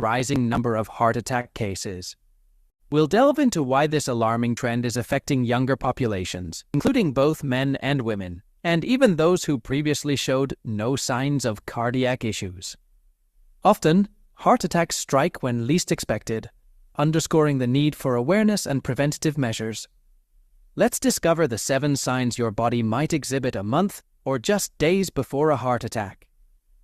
rising number of heart attack cases. We'll delve into why this alarming trend is affecting younger populations, including both men and women, and even those who previously showed no signs of cardiac issues. Often, heart attacks strike when least expected, underscoring the need for awareness and preventative measures. Let's discover the 7 signs your body might exhibit a month or just days before a heart attack.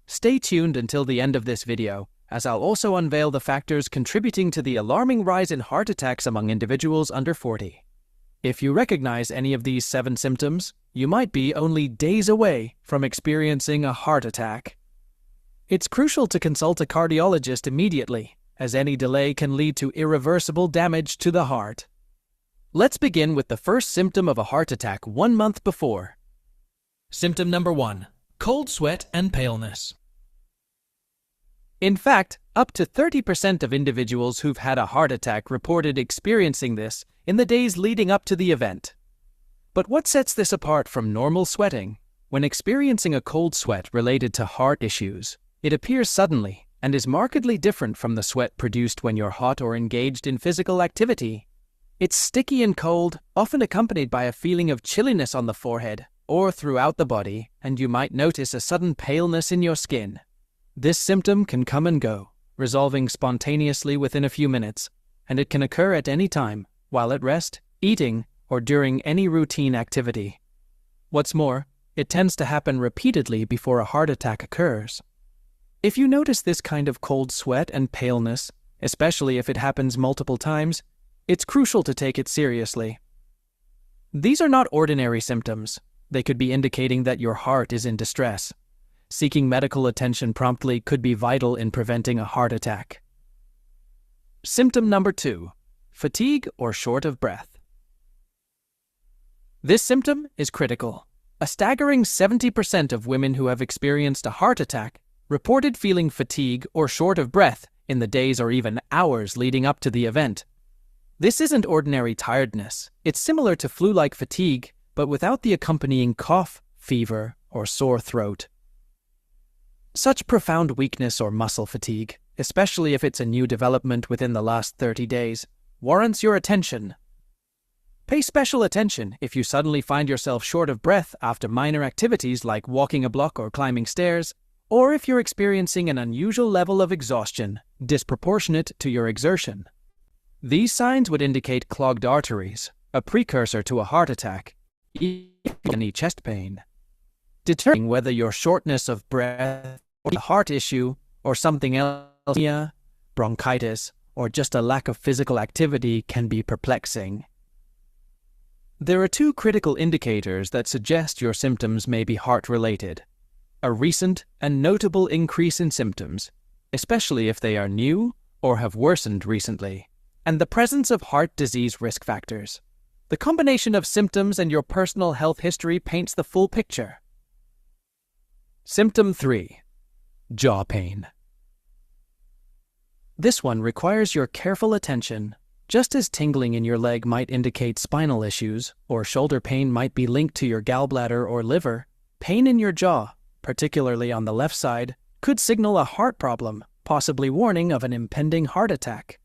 Stay tuned until the end of this video, as I'll also unveil the factors contributing to the alarming rise in heart attacks among individuals under 40. If you recognize any of these 7 symptoms, you might be only days away from experiencing a heart attack. It's crucial to consult a cardiologist immediately, as any delay can lead to irreversible damage to the heart. Let's begin with the first symptom of a heart attack 1 month before. Symptom number 1: cold sweat and paleness. In fact, up to 30% of individuals who've had a heart attack reported experiencing this in the days leading up to the event. But what sets this apart from normal sweating? When experiencing a cold sweat related to heart issues, it appears suddenly and is markedly different from the sweat produced when you're hot or engaged in physical activity. It's sticky and cold, often accompanied by a feeling of chilliness on the forehead or throughout the body, and you might notice a sudden paleness in your skin. This symptom can come and go, resolving spontaneously within a few minutes, and it can occur at any time, while at rest, eating, or during any routine activity. What's more, it tends to happen repeatedly before a heart attack occurs. If you notice this kind of cold sweat and paleness, especially if it happens multiple times, it's crucial to take it seriously. These are not ordinary symptoms. They could be indicating that your heart is in distress. Seeking medical attention promptly could be vital in preventing a heart attack. Symptom number 2: fatigue or short of breath. This symptom is critical. A staggering 70% of women who have experienced a heart attack reported feeling fatigue or short of breath in the days or even hours leading up to the event. This isn't ordinary tiredness. It's similar to flu-like fatigue, but without the accompanying cough, fever, or sore throat. Such profound weakness or muscle fatigue, especially if it's a new development within the last 30 days, warrants your attention. Pay special attention if you suddenly find yourself short of breath after minor activities like walking a block or climbing stairs, or if you're experiencing an unusual level of exhaustion disproportionate to your exertion. These signs would indicate clogged arteries, a precursor to a heart attack, any chest pain. Determining whether your shortness of breath or a heart issue or something else, bronchitis, or just a lack of physical activity can be perplexing. There are 2 critical indicators that suggest your symptoms may be heart-related: a recent and notable increase in symptoms, especially if they are new or have worsened recently, and the presence of heart disease risk factors. The combination of symptoms and your personal health history paints the full picture. Symptom 3: jaw pain. This one requires your careful attention. Just as tingling in your leg might indicate spinal issues, or shoulder pain might be linked to your gallbladder or liver, pain in your jaw, particularly on the left side, could signal a heart problem, possibly warning of an impending heart attack.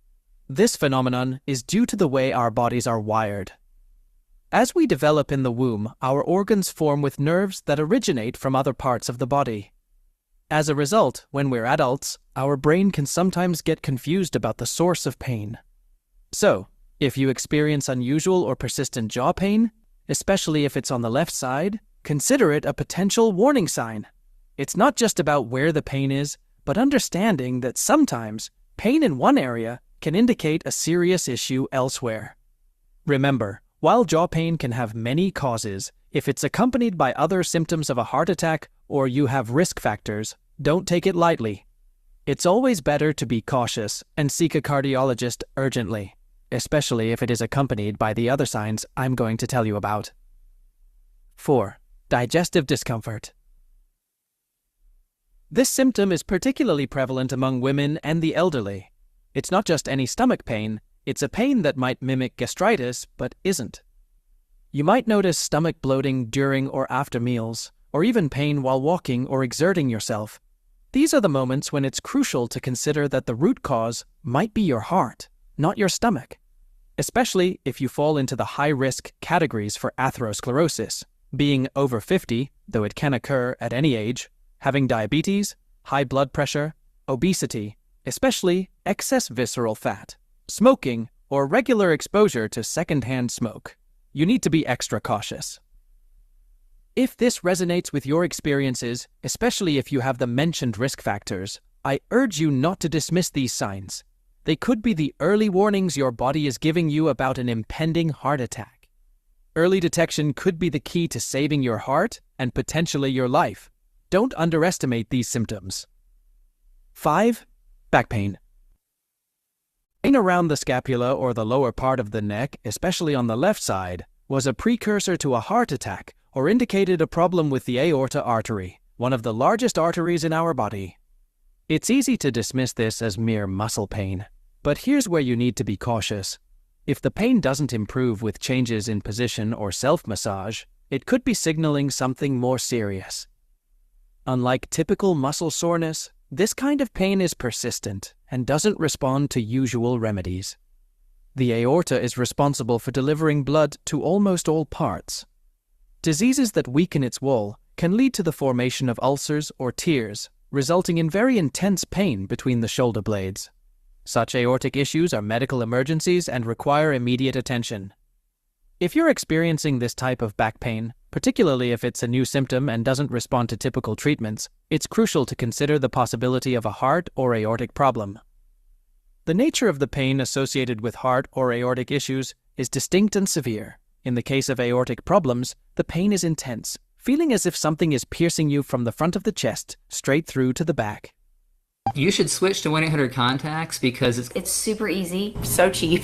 This phenomenon is due to the way our bodies are wired. As we develop in the womb, our organs form with nerves that originate from other parts of the body. As a result, when we're adults, our brain can sometimes get confused about the source of pain. So, if you experience unusual or persistent jaw pain, especially if it's on the left side, consider it a potential warning sign. It's not just about where the pain is, but understanding that sometimes pain in one area can indicate a serious issue elsewhere. Remember, while jaw pain can have many causes, if it's accompanied by other symptoms of a heart attack or you have risk factors, don't take it lightly. It's always better to be cautious and seek a cardiologist urgently, especially if it is accompanied by the other signs I'm going to tell you about. 4. Digestive discomfort. This symptom is particularly prevalent among women and the elderly. It's not just any stomach pain, it's a pain that might mimic gastritis but isn't. You might notice stomach bloating during or after meals, or even pain while walking or exerting yourself. These are the moments when it's crucial to consider that the root cause might be your heart, not your stomach, especially if you fall into the high-risk categories for atherosclerosis, being over 50, though it can occur at any age, having diabetes, high blood pressure, obesity, especially excess visceral fat, smoking, or regular exposure to secondhand smoke. You need to be extra cautious. If this resonates with your experiences, especially if you have the mentioned risk factors, I urge you not to dismiss these signs. They could be the early warnings your body is giving you about an impending heart attack. Early detection could be the key to saving your heart and potentially your life. Don't underestimate these symptoms. 5. Back pain. Pain around the scapula or the lower part of the neck, especially on the left side, was a precursor to a heart attack or indicated a problem with the aorta artery, one of the largest arteries in our body. It's easy to dismiss this as mere muscle pain, but here's where you need to be cautious. If the pain doesn't improve with changes in position or self-massage, it could be signaling something more serious. Unlike typical muscle soreness, this kind of pain is persistent and doesn't respond to usual remedies. The aorta is responsible for delivering blood to almost all parts. Diseases that weaken its wall can lead to the formation of ulcers or tears, resulting in very intense pain between the shoulder blades. Such aortic issues are medical emergencies and require immediate attention. If you're experiencing this type of back pain, particularly if it's a new symptom and doesn't respond to typical treatments, it's crucial to consider the possibility of a heart or aortic problem. The nature of the pain associated with heart or aortic issues is distinct and severe. In the case of aortic problems, the pain is intense, feeling as if something is piercing you from the front of the chest straight through to the back. You should switch to 1-800-CONTACTS because it's super easy. So cheap.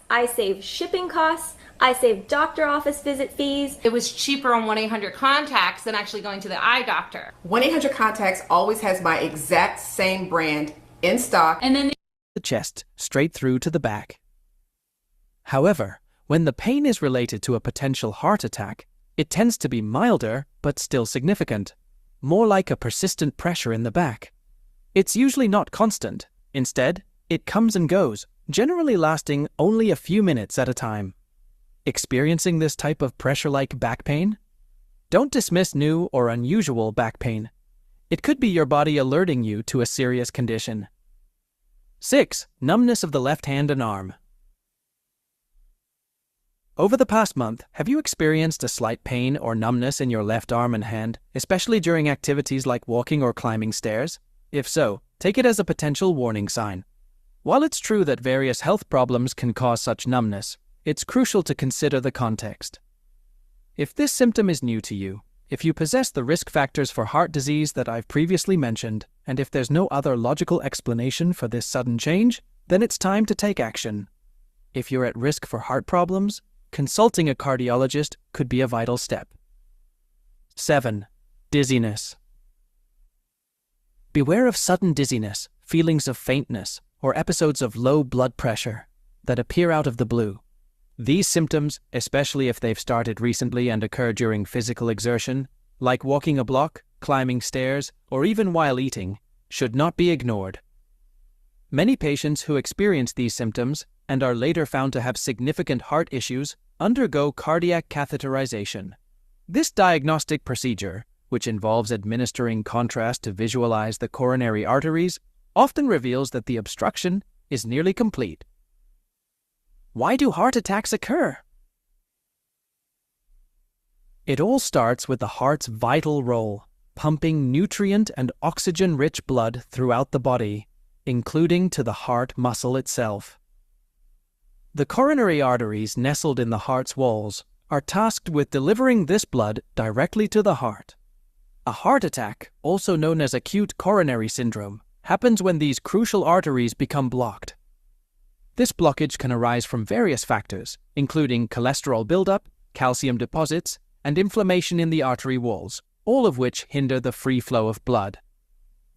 I save shipping costs. I save doctor office visit fees. It was cheaper on 1-800-CONTACTS than actually going to the eye doctor. 1-800-CONTACTS always has my exact same brand in stock. And then the chest straight through to the back. However, when the pain is related to a potential heart attack, it tends to be milder but still significant, more like a persistent pressure in the back. It's usually not constant. Instead, it comes and goes, generally lasting only a few minutes at a time. Experiencing this type of pressure-like back pain? Don't dismiss new or unusual back pain. It could be your body alerting you to a serious condition. 6. Numbness of the left hand and arm. Over the past month, have you experienced a slight pain or numbness in your left arm and hand, especially during activities like walking or climbing stairs? If so, take it as a potential warning sign. While it's true that various health problems can cause such numbness, it's crucial to consider the context. If this symptom is new to you, if you possess the risk factors for heart disease that I've previously mentioned, and if there's no other logical explanation for this sudden change, then it's time to take action. If you're at risk for heart problems, consulting a cardiologist could be a vital step. 7. Dizziness. Beware of sudden dizziness, feelings of faintness, or episodes of low blood pressure that appear out of the blue. These symptoms, especially if they've started recently and occur during physical exertion, like walking a block, climbing stairs, or even while eating, should not be ignored. Many patients who experience these symptoms and are later found to have significant heart issues undergo cardiac catheterization. This diagnostic procedure, which involves administering contrast to visualize the coronary arteries, often reveals that the obstruction is nearly complete. Why do heart attacks occur? It all starts with the heart's vital role, pumping nutrient and oxygen-rich blood throughout the body, including to the heart muscle itself. The coronary arteries nestled in the heart's walls are tasked with delivering this blood directly to the heart. A heart attack, also known as acute coronary syndrome, happens when these crucial arteries become blocked. This blockage can arise from various factors, including cholesterol buildup, calcium deposits, and inflammation in the artery walls, all of which hinder the free flow of blood.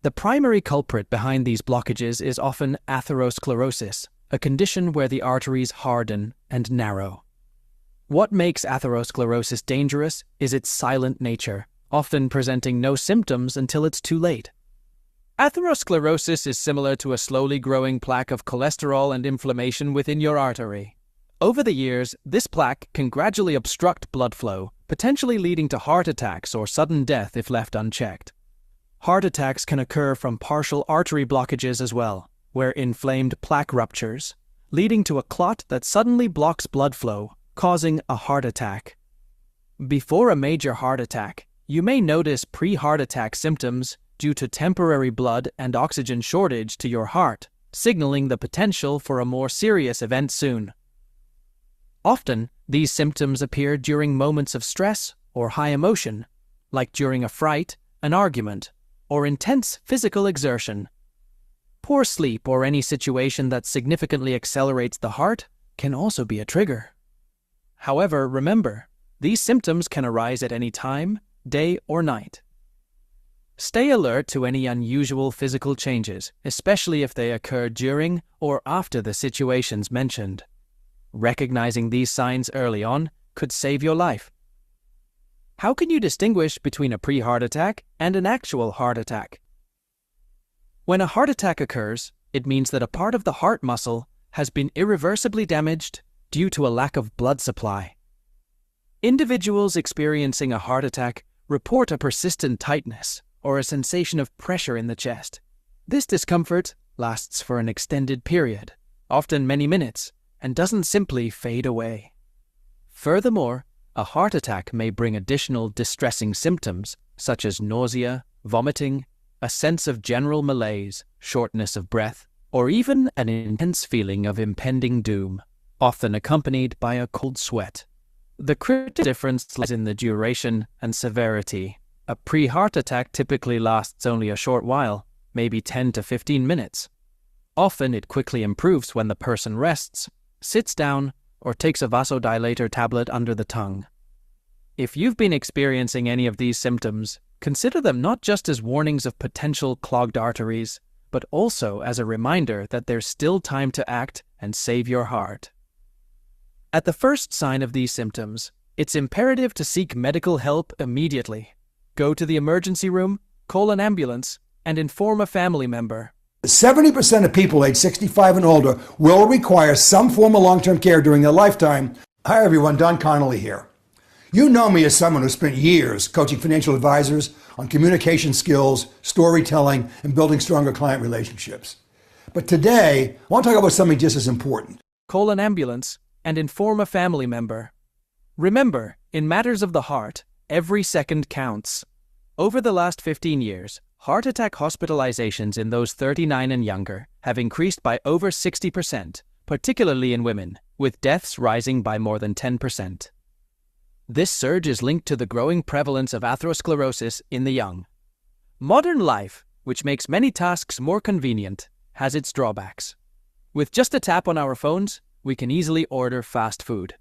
The primary culprit behind these blockages is often atherosclerosis, a condition where the arteries harden and narrow. What makes atherosclerosis dangerous is its silent nature, often presenting no symptoms until it's too late. Atherosclerosis is similar to a slowly growing plaque of cholesterol and inflammation within your artery. Over the years, this plaque can gradually obstruct blood flow, potentially leading to heart attacks or sudden death if left unchecked. Heart attacks can occur from partial artery blockages as well, where inflamed plaque ruptures, leading to a clot that suddenly blocks blood flow, causing a heart attack. Before a major heart attack, you may notice pre-heart attack symptoms due to temporary blood and oxygen shortage to your heart, signaling the potential for a more serious event soon. Often, these symptoms appear during moments of stress or high emotion, like during a fright, an argument, or intense physical exertion. Poor sleep or any situation that significantly accelerates the heart can also be a trigger. However, remember, these symptoms can arise at any time, day or night. Stay alert to any unusual physical changes, especially if they occur during or after the situations mentioned. Recognizing these signs early on could save your life. How can you distinguish between a pre-heart attack and an actual heart attack? When a heart attack occurs, it means that a part of the heart muscle has been irreversibly damaged due to a lack of blood supply. Individuals experiencing a heart attack report a persistent tightness or a sensation of pressure in the chest. This discomfort lasts for an extended period, often many minutes, and doesn't simply fade away. Furthermore, a heart attack may bring additional distressing symptoms such as nausea, vomiting, a sense of general malaise, shortness of breath, or even an intense feeling of impending doom, often accompanied by a cold sweat. The critical difference lies in the duration and severity. A pre-heart attack typically lasts only a short while, maybe 10 to 15 minutes. Often it quickly improves when the person rests, sits down, or takes a vasodilator tablet under the tongue. If you've been experiencing any of these symptoms, consider them not just as warnings of potential clogged arteries, but also as a reminder that there's still time to act and save your heart. At the first sign of these symptoms, it's imperative to seek medical help immediately. Go to the emergency room, call an ambulance, and inform a family member. 70% of people age 65 and older will require some form of long-term care during their lifetime. Hi everyone, Don Connolly here. You know me as someone who spent years coaching financial advisors on communication skills, storytelling, and building stronger client relationships. But today, I want to talk about something just as important. Call an ambulance and inform a family member. Remember, in matters of the heart, every second counts. Over the last 15 years, heart attack hospitalizations in those 39 and younger have increased by over 60%, particularly in women, with deaths rising by more than 10%. This surge is linked to the growing prevalence of atherosclerosis in the young. Modern life, which makes many tasks more convenient, has its drawbacks. With just a tap on our phones, we can easily order fast food.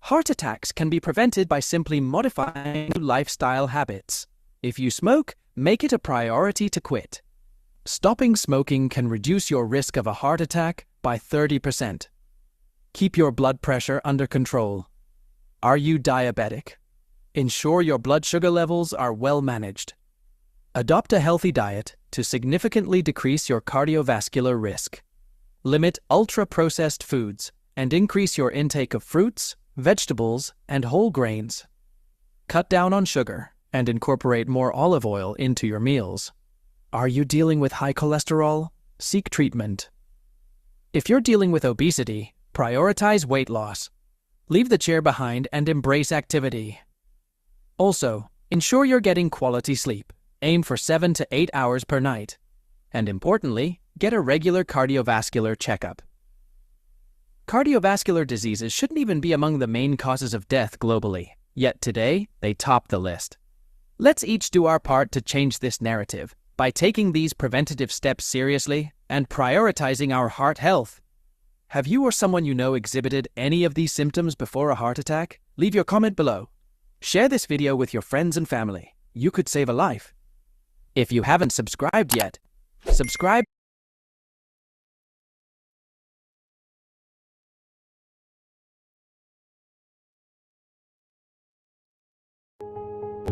Heart attacks can be prevented by simply modifying lifestyle habits. If you smoke, make it a priority to quit. Stopping smoking can reduce your risk of a heart attack by 30%. Keep your blood pressure under control. Are you diabetic? Ensure your blood sugar levels are well managed. Adopt a healthy diet to significantly decrease your cardiovascular risk. Limit ultra-processed foods and increase your intake of fruits, vegetables, and whole grains. Cut down on sugar and incorporate more olive oil into your meals. Are you dealing with high cholesterol? Seek treatment. If you're dealing with obesity, prioritize weight loss. Leave the chair behind and embrace activity. Also, ensure you're getting quality sleep. Aim for 7 to 8 hours per night. And importantly, get a regular cardiovascular checkup. Cardiovascular diseases shouldn't even be among the main causes of death globally, yet today they top the list. Let's each do our part to change this narrative by taking these preventative steps seriously and prioritizing our heart health. Have you or someone you know exhibited any of these symptoms before a heart attack? Leave your comment below. Share this video with your friends and family. You could save a life. If you haven't subscribed yet, subscribe.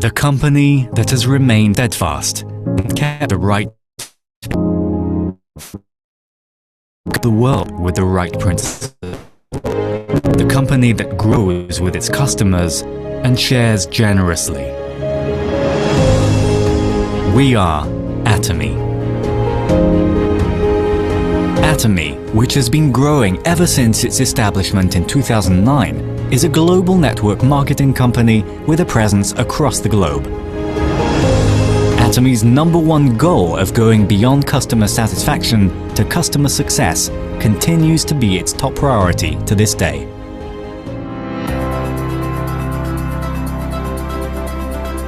The company that has remained steadfast and kept the right The world with the right principles. The company that grows with its customers and shares generously. We are Atomy. Atomy, which has been growing ever since its establishment in 2009, is a global network marketing company with a presence across the globe. Atomy's #1 goal of going beyond customer satisfaction to customer success continues to be its top priority to this day.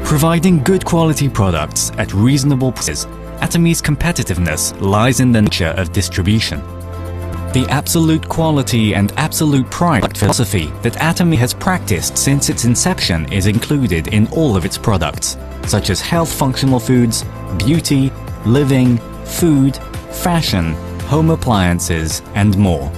Providing good quality products at reasonable prices, Atomy's competitiveness lies in the nature of distribution. The absolute quality and absolute price philosophy that Atomy has practiced since its inception is included in all of its products, such as health functional foods, beauty, living, food, fashion, home appliances, and more.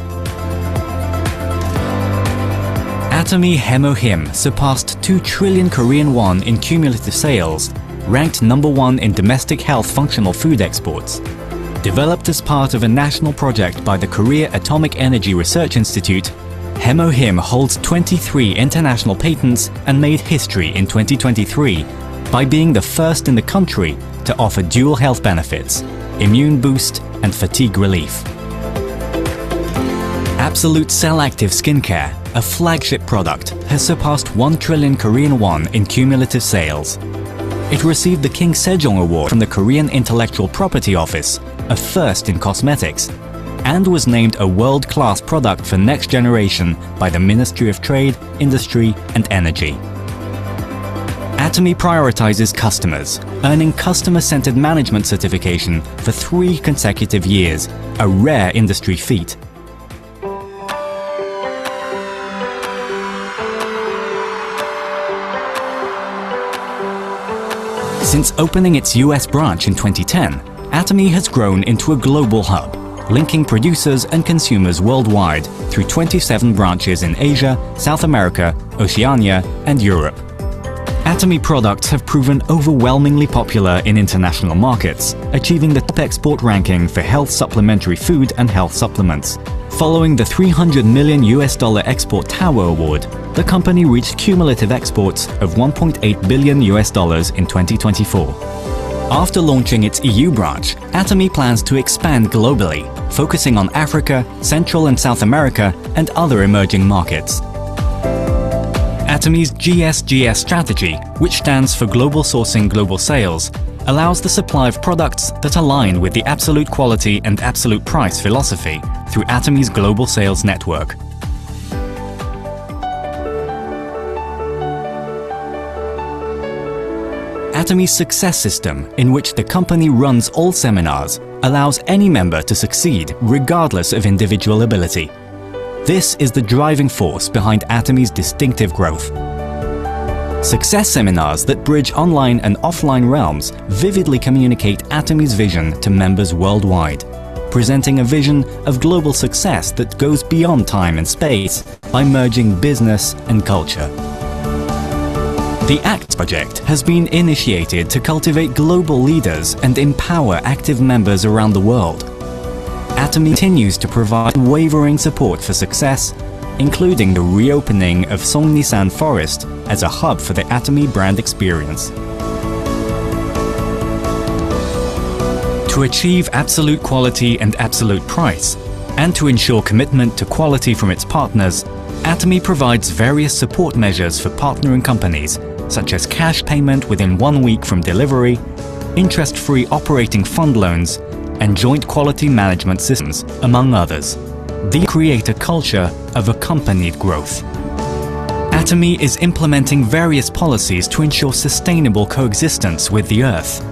Atomy Hemohim surpassed 2 trillion Korean won in cumulative sales, ranked #1 in domestic health functional food exports. Developed as part of a national project by the Korea Atomic Energy Research Institute, Hemohim holds 23 international patents and made history in 2023 by being the first in the country to offer dual health benefits, immune boost and fatigue relief. Absolute Cell Active Skincare, a flagship product, has surpassed 1 trillion Korean won in cumulative sales. It received the King Sejong Award from the Korean Intellectual Property Office, a first in cosmetics, and was named a world-class product for next generation by the Ministry of Trade, Industry and Energy. Atomy prioritizes customers, earning customer-centered management certification for 3 consecutive years, a rare industry feat. Since opening its US branch in 2010, Atomy has grown into a global hub, linking producers and consumers worldwide through 27 branches in Asia, South America, Oceania, and Europe. Atomy products have proven overwhelmingly popular in international markets, achieving the top export ranking for health supplementary food and health supplements. Following the $300 million Export Tower Award, the company reached cumulative exports of $1.8 billion in 2024. After launching its EU branch, Atomy plans to expand globally, focusing on Africa, Central and South America, and other emerging markets. Atomy's GSGS strategy, which stands for Global Sourcing Global Sales, allows the supply of products that align with the absolute quality and absolute price philosophy through Atomy's global sales network. Atomy's success system, in which the company runs all seminars, allows any member to succeed regardless of individual ability. This is the driving force behind Atomy's distinctive growth. Success seminars that bridge online and offline realms vividly communicate Atomy's vision to members worldwide, presenting a vision of global success that goes beyond time and space by merging business and culture. The ACT project has been initiated to cultivate global leaders and empower active members around the world. Atomy continues to provide unwavering support for success, including the reopening of Songnisan Forest as a hub for the Atomy brand experience. To achieve absolute quality and absolute price, and to ensure commitment to quality from its partners, Atomy provides various support measures for partnering companies, such as cash payment within 1 week from delivery, interest-free operating fund loans, and joint quality management systems, among others. These create a culture of accompanied growth. Atomy is implementing various policies to ensure sustainable coexistence with the Earth.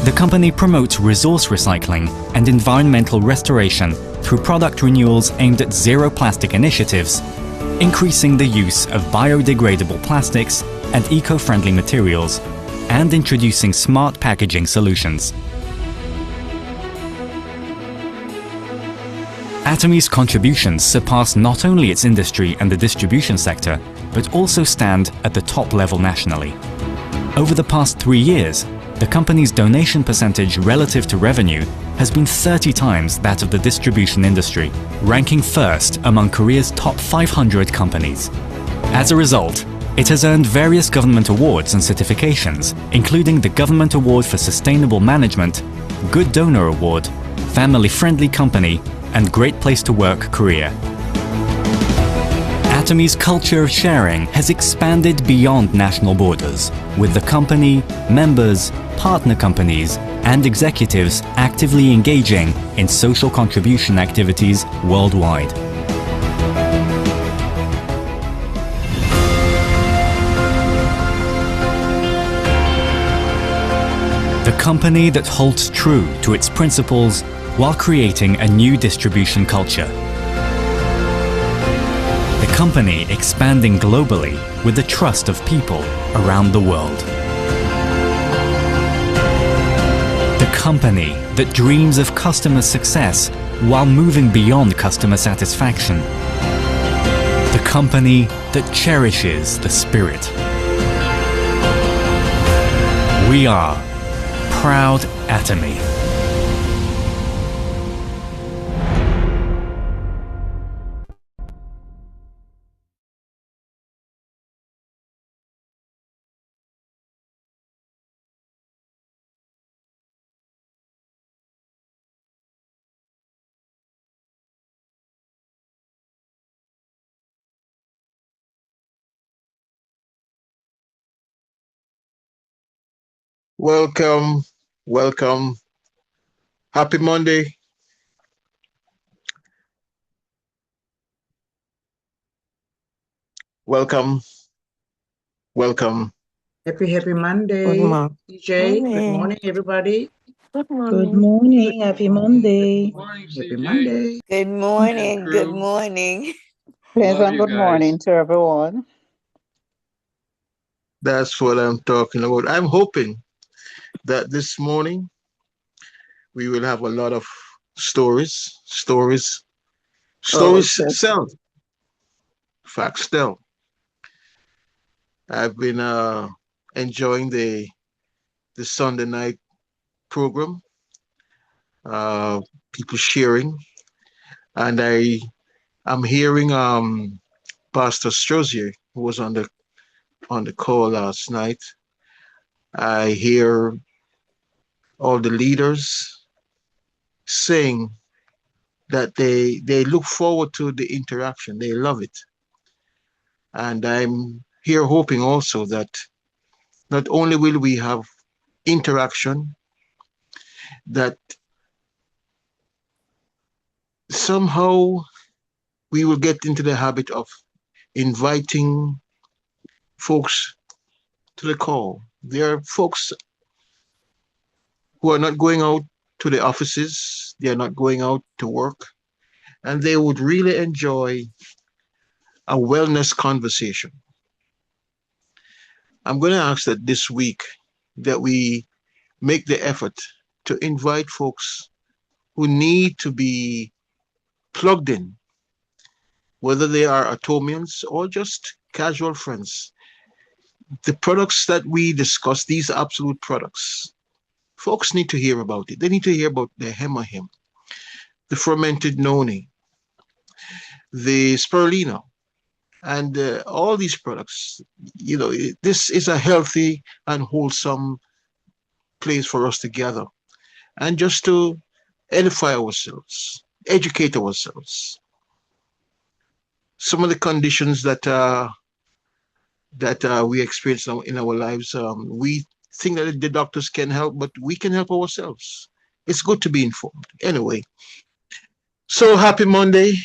The company promotes resource recycling and environmental restoration through product renewals aimed at zero plastic initiatives, increasing the use of biodegradable plastics and eco-friendly materials, and introducing smart packaging solutions. Atomy's contributions surpass not only its industry and the distribution sector, but also stand at the top level nationally. Over the past 3 years, the company's donation percentage relative to revenue has been 30 times that of the distribution industry, ranking first among Korea's top 500 companies. As a result, it has earned various government awards and certifications, including the Government Award for Sustainable Management, Good Donor Award, Family Friendly Company, and Great Place to Work Korea. Atomi's culture of sharing has expanded beyond national borders, with the company, members, partner companies, and executives actively engaging in social contribution activities worldwide. The company that holds true to its principles while creating a new distribution culture. The company expanding globally with the trust of people around the world. The company that dreams of customer success while moving beyond customer satisfaction. The company that cherishes the spirit. We are Proud Atomy. Welcome, welcome. Happy Monday. Welcome, welcome. Happy Monday, DJ. Good morning, everybody. Good morning. Happy Monday. Happy Monday. Good morning. Good morning. Pleasant good morning to everyone. That's what I'm talking about. I'm hoping that this morning we will have a lot of stories sell. Facts tell. I've been enjoying the Sunday night program, people sharing, and I'm hearing Pastor Strozier, who was on the call last night. I hear all the leaders saying that they look forward to the interaction. They love it. And I'm here hoping also that not only will we have interaction, that somehow we will get into the habit of inviting folks to the call. There are folks who are not going out to the offices, they are not going out to work, and they would really enjoy a wellness conversation. I'm going to ask that this week that we make the effort to invite folks who need to be plugged in, whether they are Atomians or just casual friends. The products that we discuss, these absolute products, folks need to hear about it. They need to hear about the Hemahem, the fermented noni, the spirulina, and all these products. You know, this is a healthy and wholesome place for us to gather and just to edify ourselves, educate ourselves. Some of the conditions that we experience in our lives, we think that the doctors can help, but we can help ourselves. It's good to be informed. Anyway, so happy Monday.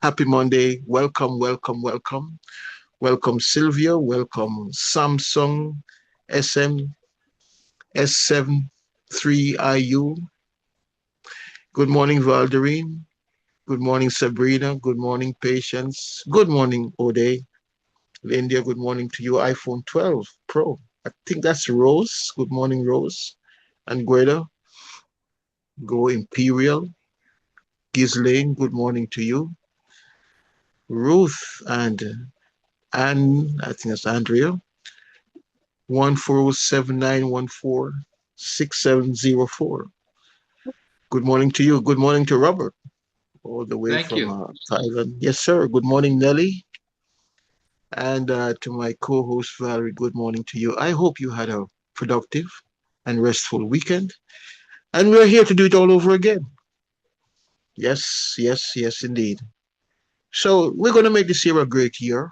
Happy Monday. Welcome, welcome, welcome. Welcome, Sylvia. Welcome, Samsung SM S73IU. Good morning, Valderine. Good morning, Sabrina. Good morning, Patience. Good morning, Ode. India, good morning to you. iPhone 12 Pro. I think that's Rose. Good morning, Rose. And Gueda. Go Imperial. Ghislaine, good morning to you. Ruth and Anne, I think that's Andrea. 14079146704. Good morning to you. Good morning to Robert, all the way Thank from you. Thailand. Yes, sir. Good morning, Nelly. And to my co-host, Valerie, good morning to you. I hope you had a productive and restful weekend. And we're here to do it all over again. Yes, yes, yes, indeed. So we're going to make this year a great year.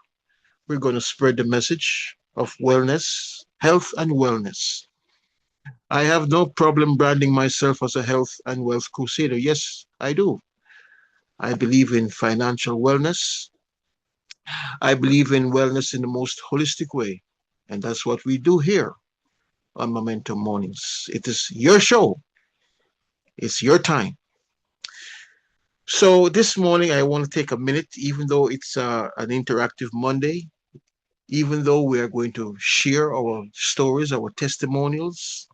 We're going to spread the message of wellness, health, and wellness. I have no problem branding myself as a health and wealth crusader. Yes, I do. I believe in financial wellness. I believe in wellness in the most holistic way. And that's what we do here on Momentum Mornings. It is your show. It's your time. So this morning, I want to take a minute, even though it's an interactive Monday, even though we are going to share our stories, our testimonials,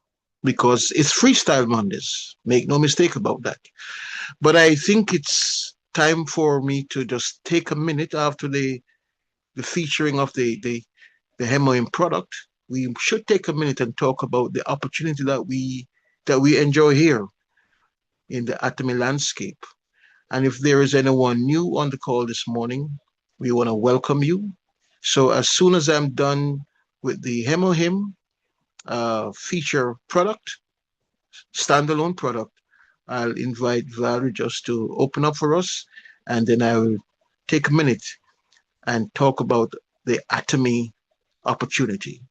because it's Freestyle Mondays. Make no mistake about that. But I think it's time for me to just take a minute after the featuring of the Hemoim product. We should take a minute and talk about the opportunity that we enjoy here in the Atomy landscape. And if there is anyone new on the call this morning, we want to welcome you. So as soon as I'm done with the Hemohim feature product, standalone product, I'll invite Valerie just to open up for us, and then I will take a minute and talk about the Atomy opportunity.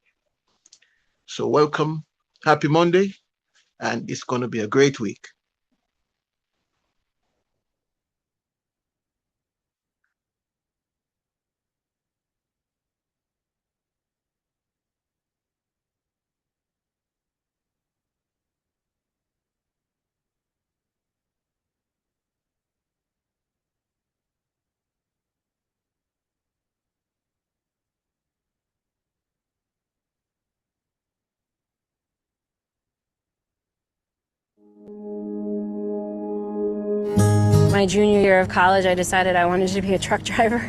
So welcome, happy Monday, and it's going to be a great week. My junior year of college, I decided I wanted to be a truck driver.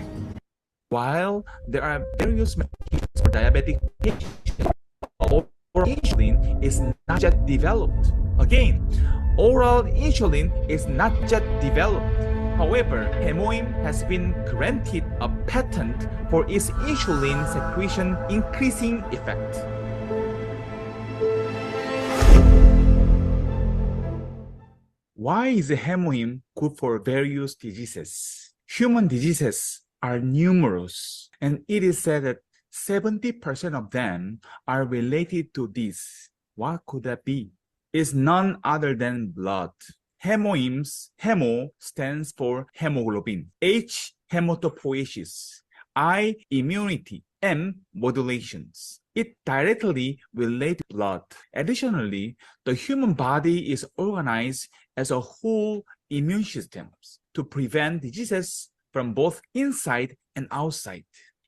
While there are various medications for diabetic patients, oral insulin is not yet developed. Again, oral insulin is not yet developed. However, Hemoim has been granted a patent for its insulin secretion increasing effect. Why is Hemoim good for various diseases? Human diseases are numerous, and it is said that 70% of them are related to this. What could that be? It's none other than blood. Hemoim's hemo stands for hemoglobin, H, hematopoiesis, I, immunity, M, modulations. It directly relates to blood. Additionally, the human body is organized as a whole immune system to prevent diseases from both inside and outside.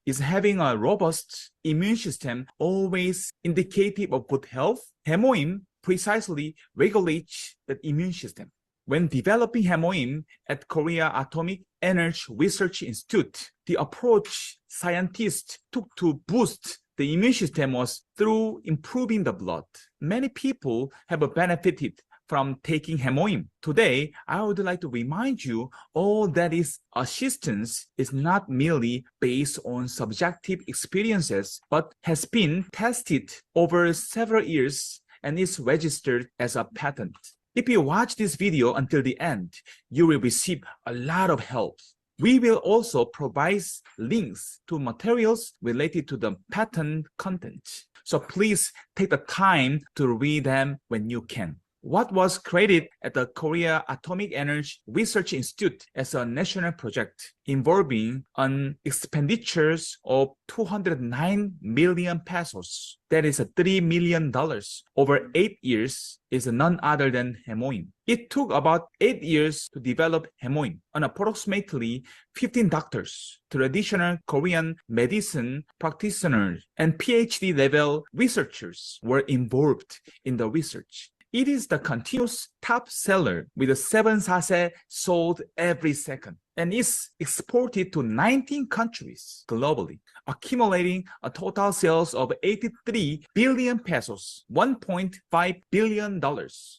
Is having a robust immune system always indicative of good health? Hemoim precisely regulates the immune system. When developing Hemoim at Korea Atomic Energy Research Institute, the approach scientists took to boost the immune system was through improving the blood. Many people have benefited from taking Hemoim. Today, I would like to remind you all that its assistance is not merely based on subjective experiences, but has been tested over several years and is registered as a patent. If you watch this video until the end, you will receive a lot of help. We will also provide links to materials related to the patent content. So please take the time to read them when you can. What was created at the Korea Atomic Energy Research Institute as a national project involving an expenditures of 209 million pesos, that is $3 million, over 8 years, is none other than Hemoim. It took about 8 years to develop Hemoim, and approximately 15 doctors, traditional Korean medicine practitioners, and PhD level researchers were involved in the research. It is the continuous top seller with 7 sachets sold every second. and is exported to 19 countries globally, accumulating a total sales of 83 billion pesos, $1.5 billion.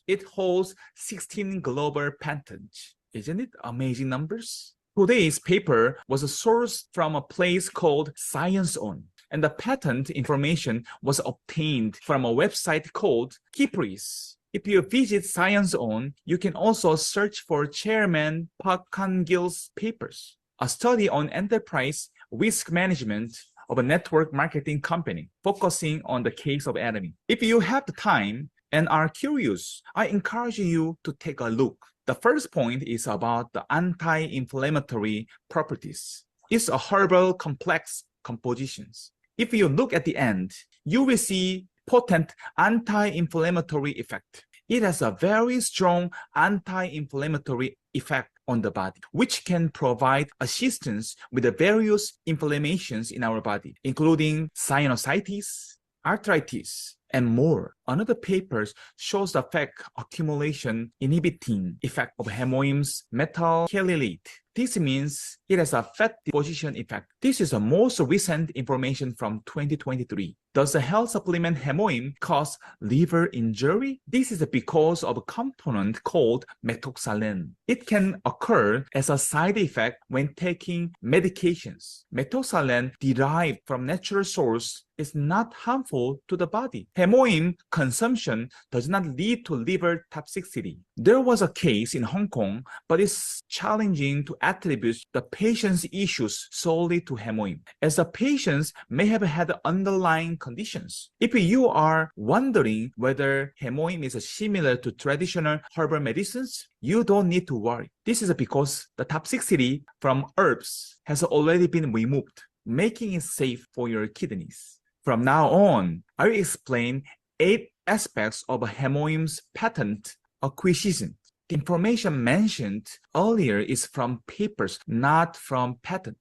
It holds 16 global patents. Isn't it amazing numbers? Today's paper was sourced from a place called ScienceOn, and the patent information was obtained from a website called Kipris. If you visit ScienceOn, you can also search for Chairman Park Kang-gil's papers, a study on enterprise risk management of a network marketing company, focusing on the case of Atomy. If you have the time and are curious, I encourage you to take a look. The first point is about the anti-inflammatory properties. It's a herbal complex compositions. If you look at the end, you will see potent anti-inflammatory effect. It has a very strong anti-inflammatory effect on the body, which can provide assistance with the various inflammations in our body, including sinusitis, arthritis, and more. Another paper shows the effect accumulation inhibiting effect of hemoim's metal chelylate. This means it has a fat deposition effect. This is the most recent information from 2023. Does the health supplement hemoim cause liver injury? This is because of a component called methoxsalen. It can occur as a side effect when taking medications. Methoxsalen derived from natural source is not harmful to the body. Hemoim consumption does not lead to liver toxicity. There was a case in Hong Kong, but it's challenging to attribute the patient's issues solely to hemoim, as the patients may have had underlying conditions. If you are wondering whether hemoim is similar to traditional herbal medicines, you don't need to worry. This is because the toxicity from herbs has already been removed, making it safe for your kidneys. From now on, I will explain 8 aspects of hemoim's patent acquisition. The information mentioned earlier is from papers, not from patent.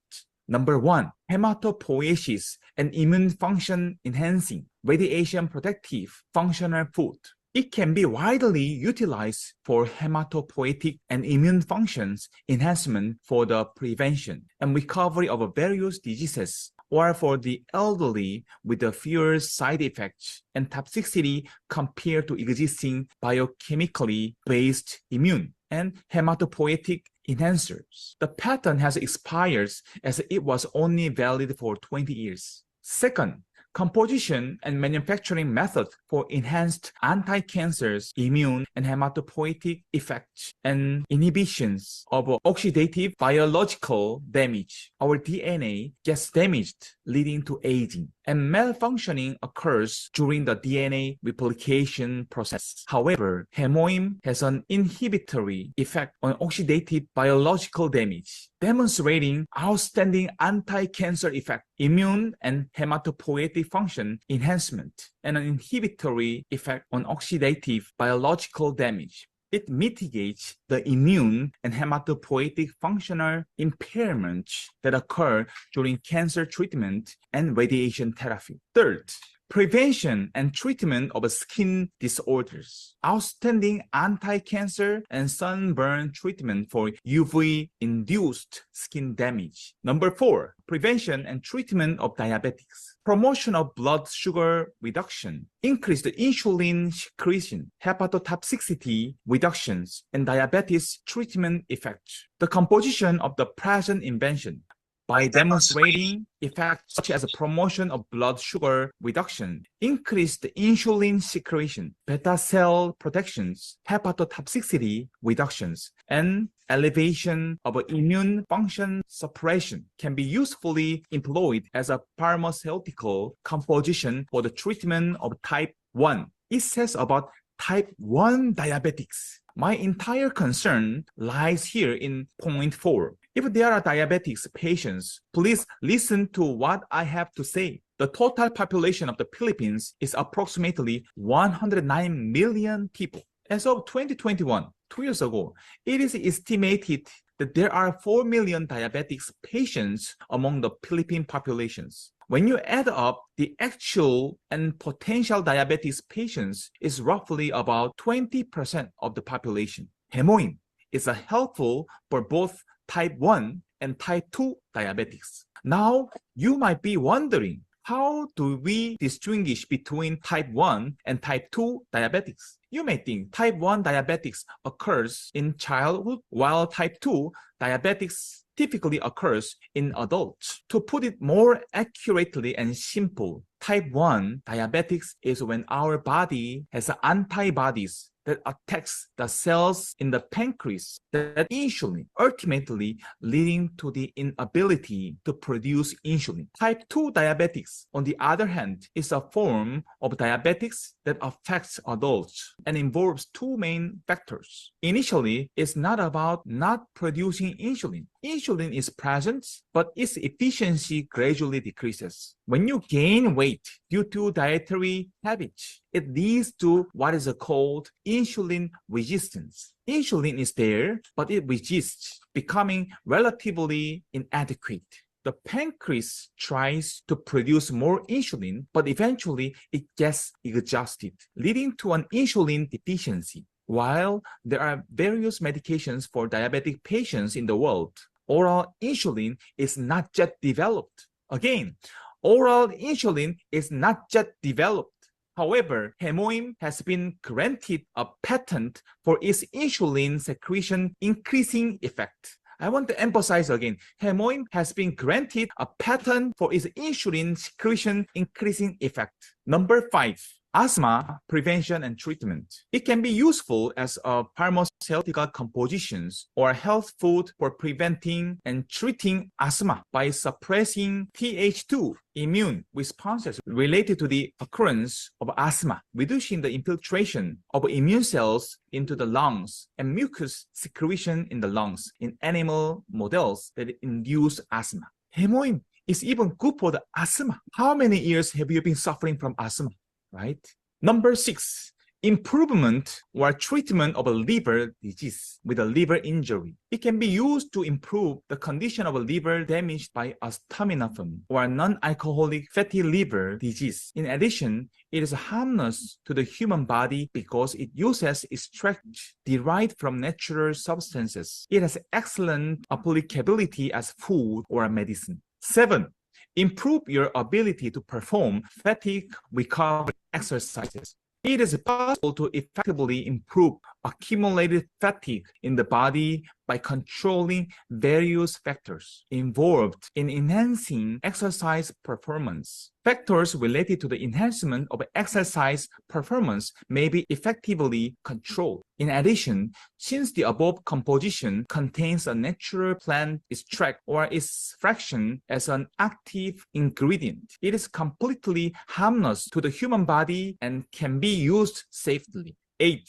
Number 1, hematopoiesis and immune function enhancing, radiation protective, functional food. It can be widely utilized for hematopoietic and immune functions enhancement for the prevention and recovery of various diseases, or for the elderly with the fewer side effects and toxicity compared to existing biochemically based immune and hematopoietic enhancers. The patent has expired as it was only valid for 20 years. Second, composition and manufacturing method for enhanced anti-cancers, immune and hematopoietic effects, and inhibitions of oxidative biological damage. Our DNA gets damaged, leading to aging, and malfunctioning occurs during the DNA replication process. However, hemoim has an inhibitory effect on oxidative biological damage, demonstrating outstanding anti-cancer effect, immune and hematopoietic function enhancement, and an inhibitory effect on oxidative biological damage. It mitigates the immune and hematopoietic functional impairments that occur during cancer treatment and radiation therapy. Third, prevention and treatment of skin disorders. Outstanding anti-cancer and sunburn treatment for UV-induced skin damage. Number 4, prevention and treatment of diabetics. Promotion of blood sugar reduction. Increased insulin secretion, hepatotoxicity reductions, and diabetes treatment effects. The composition of the present invention. By demonstrating effects such as a promotion of blood sugar reduction, increased insulin secretion, beta cell protections, hepatotoxicity reductions, and elevation of immune function suppression can be usefully employed as a pharmaceutical composition for the treatment of type 1. It says about type 1 diabetics. My entire concern lies here in point 4. If there are diabetics patients, please listen to what I have to say. The total population of the Philippines is approximately 109 million people. As of 2021, 2 years ago, it is estimated that there are 4 million diabetics patients among the Philippine populations. When you add up the actual and potential diabetes patients, is roughly about 20% of the population. Hemoim is helpful for both type 1 and type 2 diabetics. Now, you might be wondering, how do we distinguish between type 1 and type 2 diabetics? You may think type 1 diabetics occurs in childhood, while type 2 diabetics typically occurs in adults. To put it more accurately and simple, type 1 diabetics is when our body has antibodies that attacks the cells in the pancreas that insulin, ultimately leading to the inability to produce insulin. Type 2 diabetics, on the other hand, is a form of diabetics that affects adults and involves two main factors. Initially, it's not about not producing insulin. Insulin is present, but its efficiency gradually decreases. When you gain weight due to dietary habits, it leads to what is called insulin resistance. Insulin is there, but it resists, becoming relatively inadequate. The pancreas tries to produce more insulin, but eventually it gets exhausted, leading to an insulin deficiency. While there are various medications for diabetic patients in the world, oral insulin is not yet developed. Again, oral insulin is not yet developed. However, Hemoim has been granted a patent for its insulin secretion increasing effect. I want to emphasize again, Hemoim has been granted a patent for its insulin secretion increasing effect. Number 5. Asthma prevention and treatment. It can be useful as a pharmaceutical composition or health food for preventing and treating asthma by suppressing Th2 immune responses related to the occurrence of asthma, reducing the infiltration of immune cells into the lungs and mucus secretion in the lungs in animal models that induce asthma. Hemoim is even good for the asthma. How many years have you been suffering from asthma? Right? Number 6, improvement or treatment of a liver disease with a liver injury. It can be used to improve the condition of a liver damaged by acetaminophen or non-alcoholic fatty liver disease. In addition, it is harmless to the human body because it uses extracts derived from natural substances. It has excellent applicability as food or medicine. 7. Improve your ability to perform fatigue recovery exercises. It is possible to effectively improve accumulated fatigue in the body by controlling various factors involved in enhancing exercise performance. Factors related to the enhancement of exercise performance may be effectively controlled. In addition, since the above composition contains a natural plant extract or its fraction as an active ingredient, it is completely harmless to the human body and can be used safely. 8.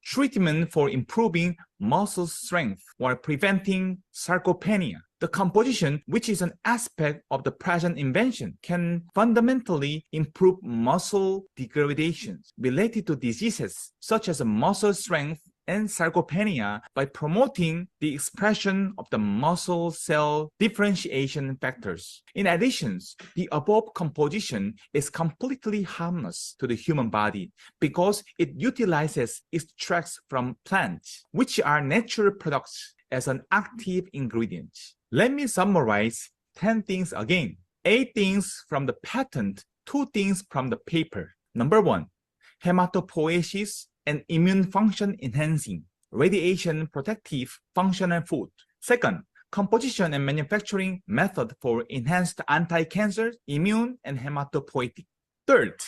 Treatment for improving muscle strength or preventing sarcopenia. The composition, which is an aspect of the present invention, can fundamentally improve muscle degradation related to diseases such as muscle strength and sarcopenia by promoting the expression of the muscle cell differentiation factors. In addition, the above composition is completely harmless to the human body because it utilizes extracts from plants, which are natural products, as an active ingredient. Let me summarize 10 things again. 8 things from the patent, 2 things from the paper. Number 1, hematopoiesis and immune function enhancing, radiation protective functional food. Second, composition and manufacturing method for enhanced anti-cancer, immune, and hematopoietic. Third,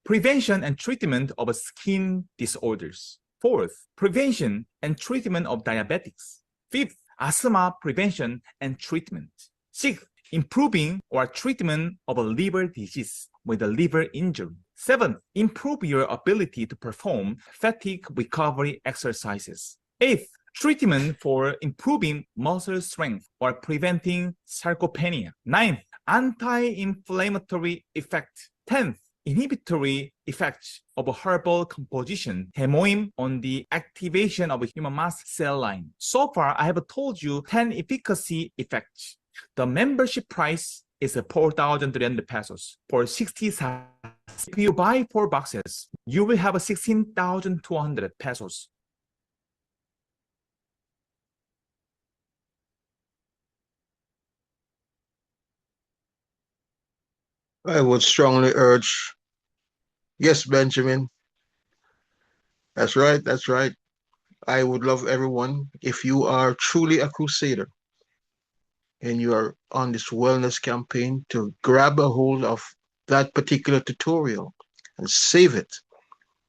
prevention and treatment of skin disorders. Fourth, prevention and treatment of diabetics. Fifth, asthma prevention and treatment. Sixth, improving or treatment of a liver disease with a liver injury. Seventh, improve your ability to perform fatigue recovery exercises. Eighth, treatment for improving muscle strength or preventing sarcopenia. Ninth, anti-inflammatory effect. 10th, inhibitory effects of a herbal composition, Hemoim, on the activation of a human mast cell line. So far, I have told you 10 efficacy effects. The membership price is 4,300 pesos for 60 sachets. If you buy 4 boxes, you will have 16,200 pesos. I would strongly urge, yes, Benjamin, that's right, that's right. I would love everyone, if you are truly a crusader and you are on this wellness campaign, to grab a hold of that particular tutorial and save it,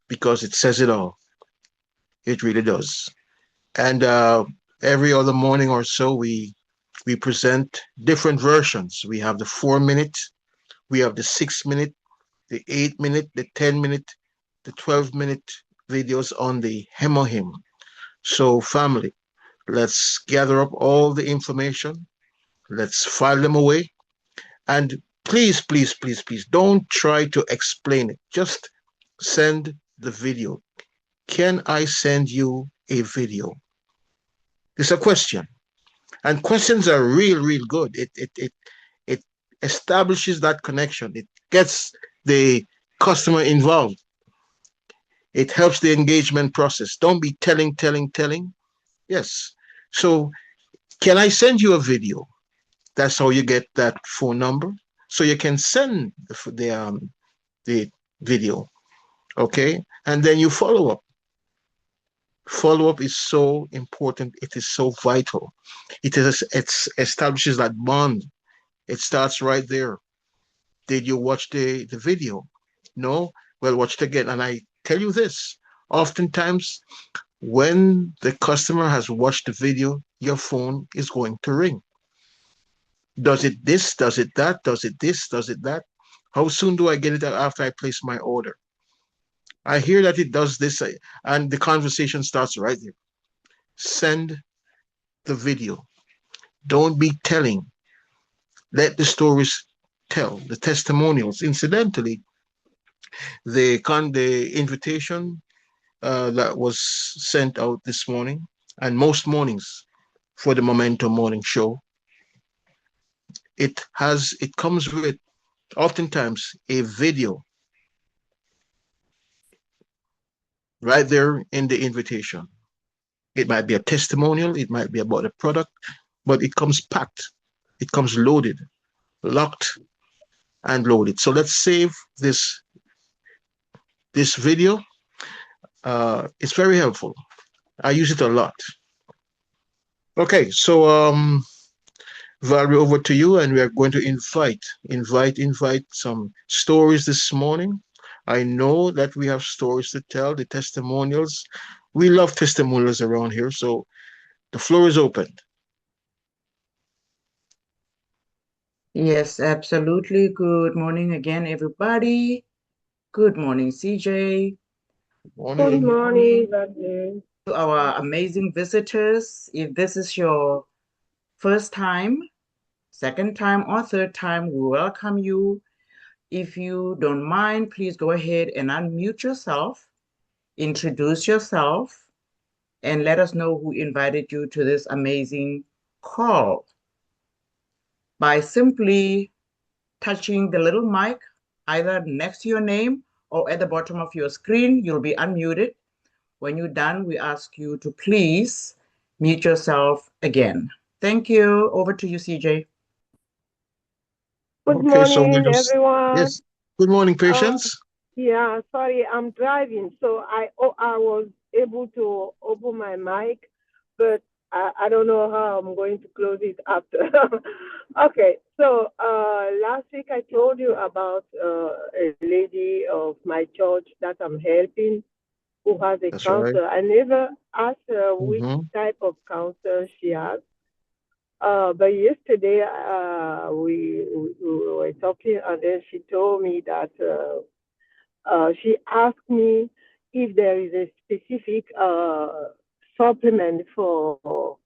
because it says it all. It really does. And every other morning or so, we present different versions. We have the 4-minute, we have the 6-minute, the 8-minute, the 10-minute, the 12-minute videos on the Hemohim. So family, let's gather up all the information. Let's file them away. And please, please, please, please don't try to explain it. Just send the video. Can I send you a video? It's a question. And questions are real, real good. It establishes that connection. It gets the customer involved. It helps the engagement process. Don't be telling. Yes. So can I send you a video? That's how you get that phone number. So you can send the video. Okay. And then you follow up. Follow up is so important. It is so vital. It establishes that bond. It starts right there. Did you watch the video? No? Well, watch it again. And I tell you this, oftentimes when the customer has watched the video, your phone is going to ring. Does it this? Does it that? Does it this? Does it that? How soon do I get it after I place my order? I hear that it does this, and the conversation starts right there. Send the video. Don't be telling. Let the stories tell, the testimonials. Incidentally, the invitation that was sent out this morning, and most mornings for the Momentum Morning Show, it comes with oftentimes a video right there in the invitation. It might be a testimonial, it might be about a product, but it comes packed, it comes loaded, locked and loaded. So let's save this video. It's very helpful. I use it a lot. Okay, so Valerie, over to you, and we are going to invite some stories this morning. I know that we have stories to tell, the testimonials. We love testimonials around here, so the floor is open. Yes, absolutely. Good morning again, everybody. Good morning, CJ. Morning. Good morning. To our amazing visitors. If this is your first time, second time, or third time, we welcome you. If you don't mind, please go ahead and unmute yourself, introduce yourself, and let us know who invited you to this amazing call. By simply touching the little mic either next to your name or at the bottom of your screen, you'll be unmuted. When you're done, we ask you to please mute yourself again. Thank you. Over to you, CJ. Good morning, everyone. Yes. Good morning, Patience. Yeah, sorry, I'm driving, so I was able to open my mic, but I don't know how I'm going to close it after. Okay, so last week I told you about a lady of my church that I'm helping who has a cancer. Right. I never asked her which type of cancer she has. But yesterday we were talking, and then she told me that she asked me if there is a specific supplement for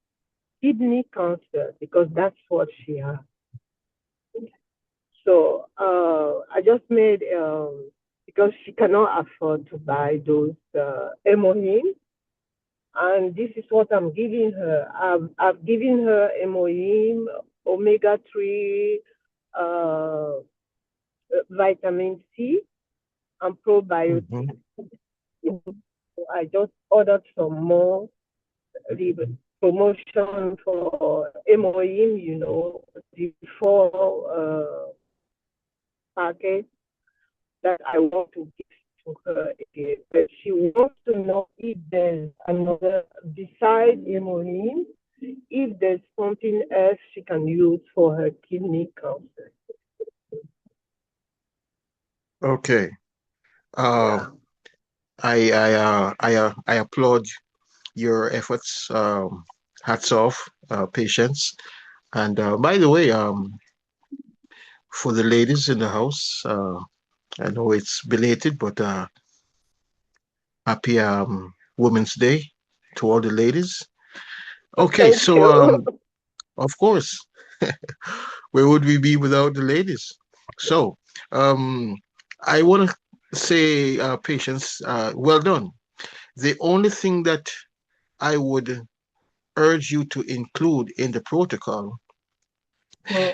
kidney cancer, because that's what she has. So I just made, because she cannot afford to buy those Hemohim, and this is what I'm giving her. I've given her Hemohim, omega-3, vitamin C, and probiotics. So I just ordered some more. The promotion for Hemohim, before package that I want to give to her again. But she wants to know if there's another, besides hemoline, if there's something else she can use for her kidney cancer. Okay. I applaud your efforts. Hats off, Patience. And by the way, for the ladies in the house, I know it's belated, but happy Women's Day to all the ladies. Okay, so of course, where would we be without the ladies? So I want to say, Patience, well done. The only thing that I would urge you to include in the protocol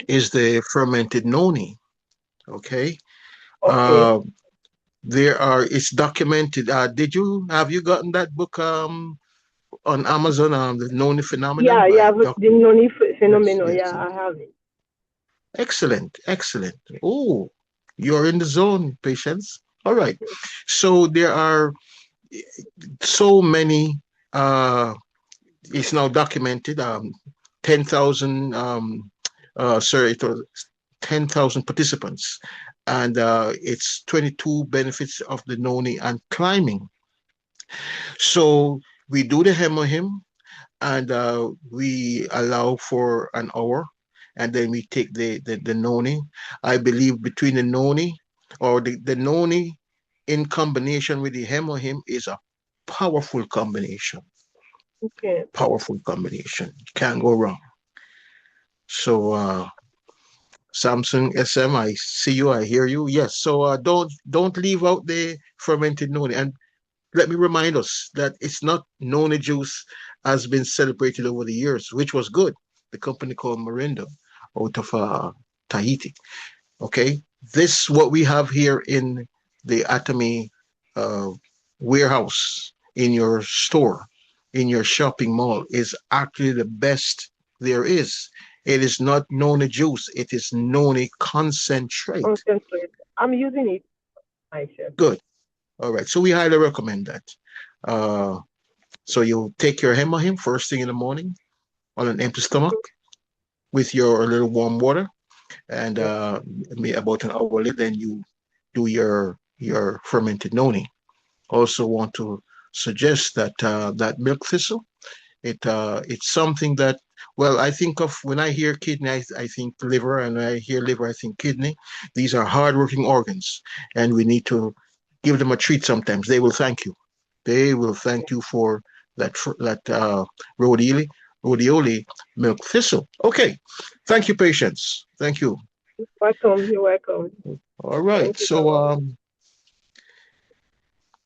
is the fermented noni. Okay. It's documented. Have you gotten that book on Amazon, the Noni Phenomenon? Yeah, the Noni Phenomenon. Yes. Yeah, I have it. Excellent. Oh, you're in the zone, Patience. All right. So there are so many, it's now documented, 10,000, 10,000 participants, and it's 22 benefits of the noni and climbing. So we do the hemohim, and we allow for an hour, and then we take the noni. I believe between the noni or the noni in combination with the hemohim is a powerful combination. Okay. Powerful combination. Can't go wrong. So Samsung SM, I see you, I hear you. Yes. So don't leave out the fermented noni. And let me remind us that it's not noni juice has been celebrated over the years, which was good. The company called Morindo out of Tahiti. Okay. This what we have here in the Atomy warehouse, in your store, in your shopping mall, is actually the best there is. It is not noni juice, it is noni concentrate. I'm using it myself. Good. All right. So we highly recommend that. So you take your hemohim first thing in the morning on an empty stomach with your little warm water, and about an hour later, then you do your fermented noni. Also want to suggest that that milk thistle, it's something that, well, I think of when I hear kidney, I think liver, and when I hear liver, I think kidney. These are hardworking organs, and we need to give them a treat sometimes. They will thank you. They will thank you for that rhodioli milk thistle. Okay. Thank you, Patience. Thank you. Welcome. You're welcome. All right. So,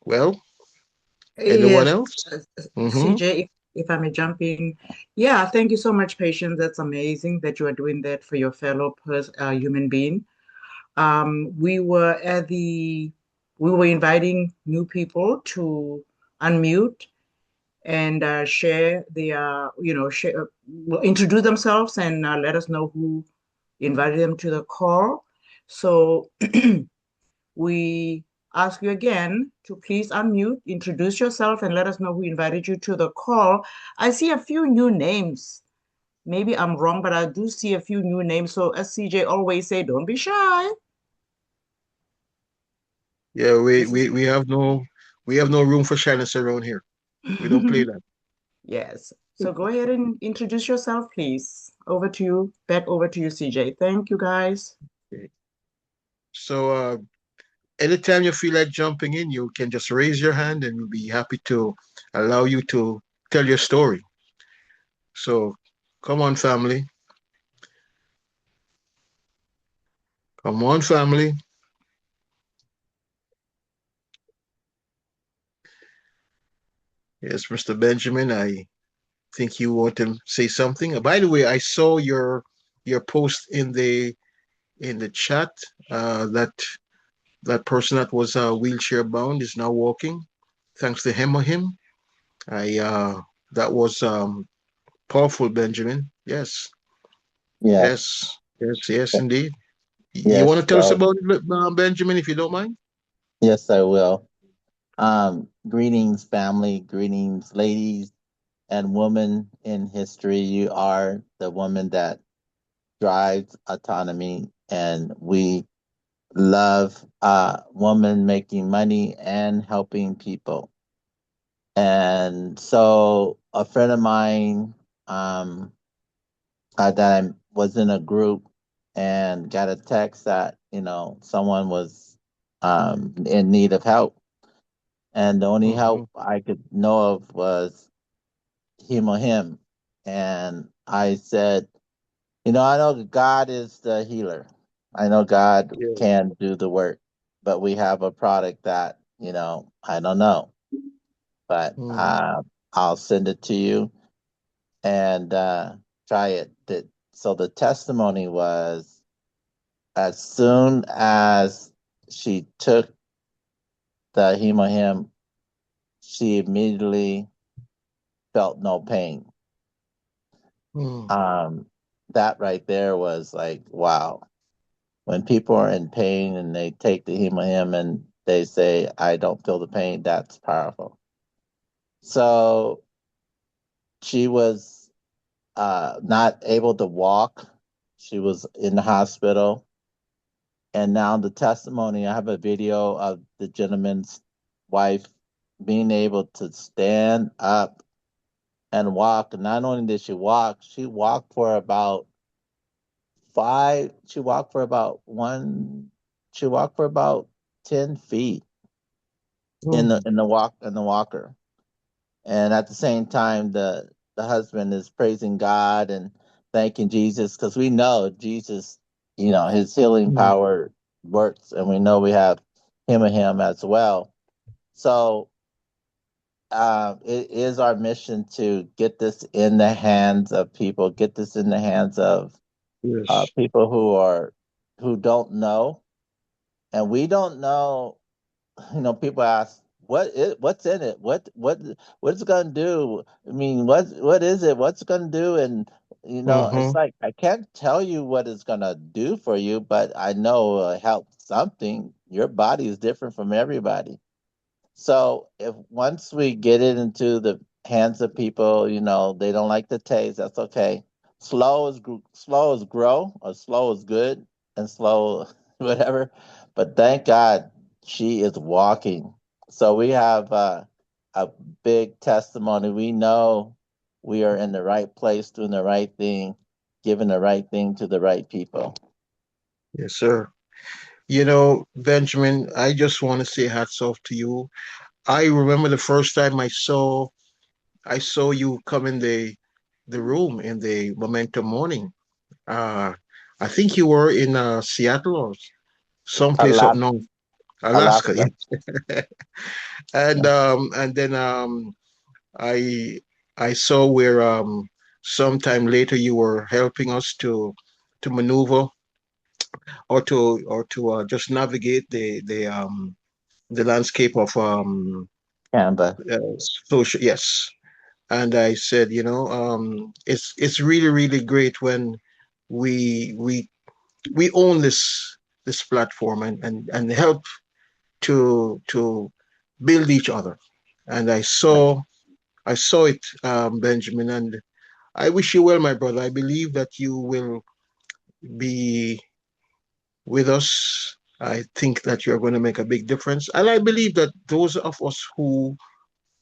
well, Yes. anyone else? CJ, if I may jump in. Yeah, thank you so much, Patience. That's amazing that you are doing that for your fellow human being. We were inviting new people to unmute and share their, introduce themselves and let us know who invited them to the call. So we ask you again to please unmute, introduce yourself, and let us know who invited you to the call. I see a few new names. Maybe I'm wrong, but I do see a few new names. So as CJ always say, don't be shy. Yeah, we have no room for shyness around here. We don't play that. Yes. So go ahead and introduce yourself, please. Over to you. Back over to you, CJ. Thank you, guys. Okay. So anytime you feel like jumping in, you can just raise your hand and we'll be happy to allow you to tell your story. So come on, family. Come on, family. Yes, Mr. Benjamin, I think you want to say something. By the way, I saw your post in the chat that person that was wheelchair bound is now walking, thanks to hemohim. That was powerful, Benjamin. Yes. Yeah. Yes, indeed. You want to Yes, tell us about it, Benjamin, if you don't mind? yes, I will. Greetings, family. Greetings, ladies and women in history. You are the woman that drives autonomy, and we love women making money and helping people. And so, a friend of mine that I was in a group and got a text that someone was in need of help, and the only help I could know of was him. And I said, I know that God is the healer. I know God Yeah. can do the work, but we have a product that, I don't know, but I'll send it to you and try it. So the testimony was, as soon as she took the Him, she immediately felt no pain. That right there was like, wow. When people are in pain and they take the Him and they say, I don't feel the pain, that's powerful. So she was not able to walk. She was in the hospital. And now the testimony, I have a video of the gentleman's wife being able to stand up and walk. And not only did she walked for about she walked for about 10 feet in the walker. And at the same time, the husband is praising God and thanking Jesus, because we know Jesus, his healing power works, and we know we have him as well. So it is our mission to get this in the hands of people, get this in the hands of people who don't know, and we don't know. People ask, what's in it? What's it gonna do? I mean, what is it? What's it gonna do? And it's like, I can't tell you what it's gonna do for you, but I know it'll help something. Your body is different from everybody. So if once we get it into the hands of people, they don't like the taste, that's okay. Slow is grow, or slow is good, and slow whatever. But thank God she is walking. So we have a big testimony. We know we are in the right place, doing the right thing, giving the right thing to the right people. Yes, sir. Benjamin, I just want to say hats off to you. I remember the first time I saw you come in the room in the Momentum Morning. I think you were in Seattle or someplace up north, Alaska. Yes. And then I saw where sometime later you were helping us to maneuver or to just navigate the landscape of Canva. social. Yes. And I said, it's really, really great when we own this platform and help to build each other. And I saw it, Benjamin, and I wish you well, my brother. I believe that you will be with us. I think that you're going to make a big difference. And I believe that those of us who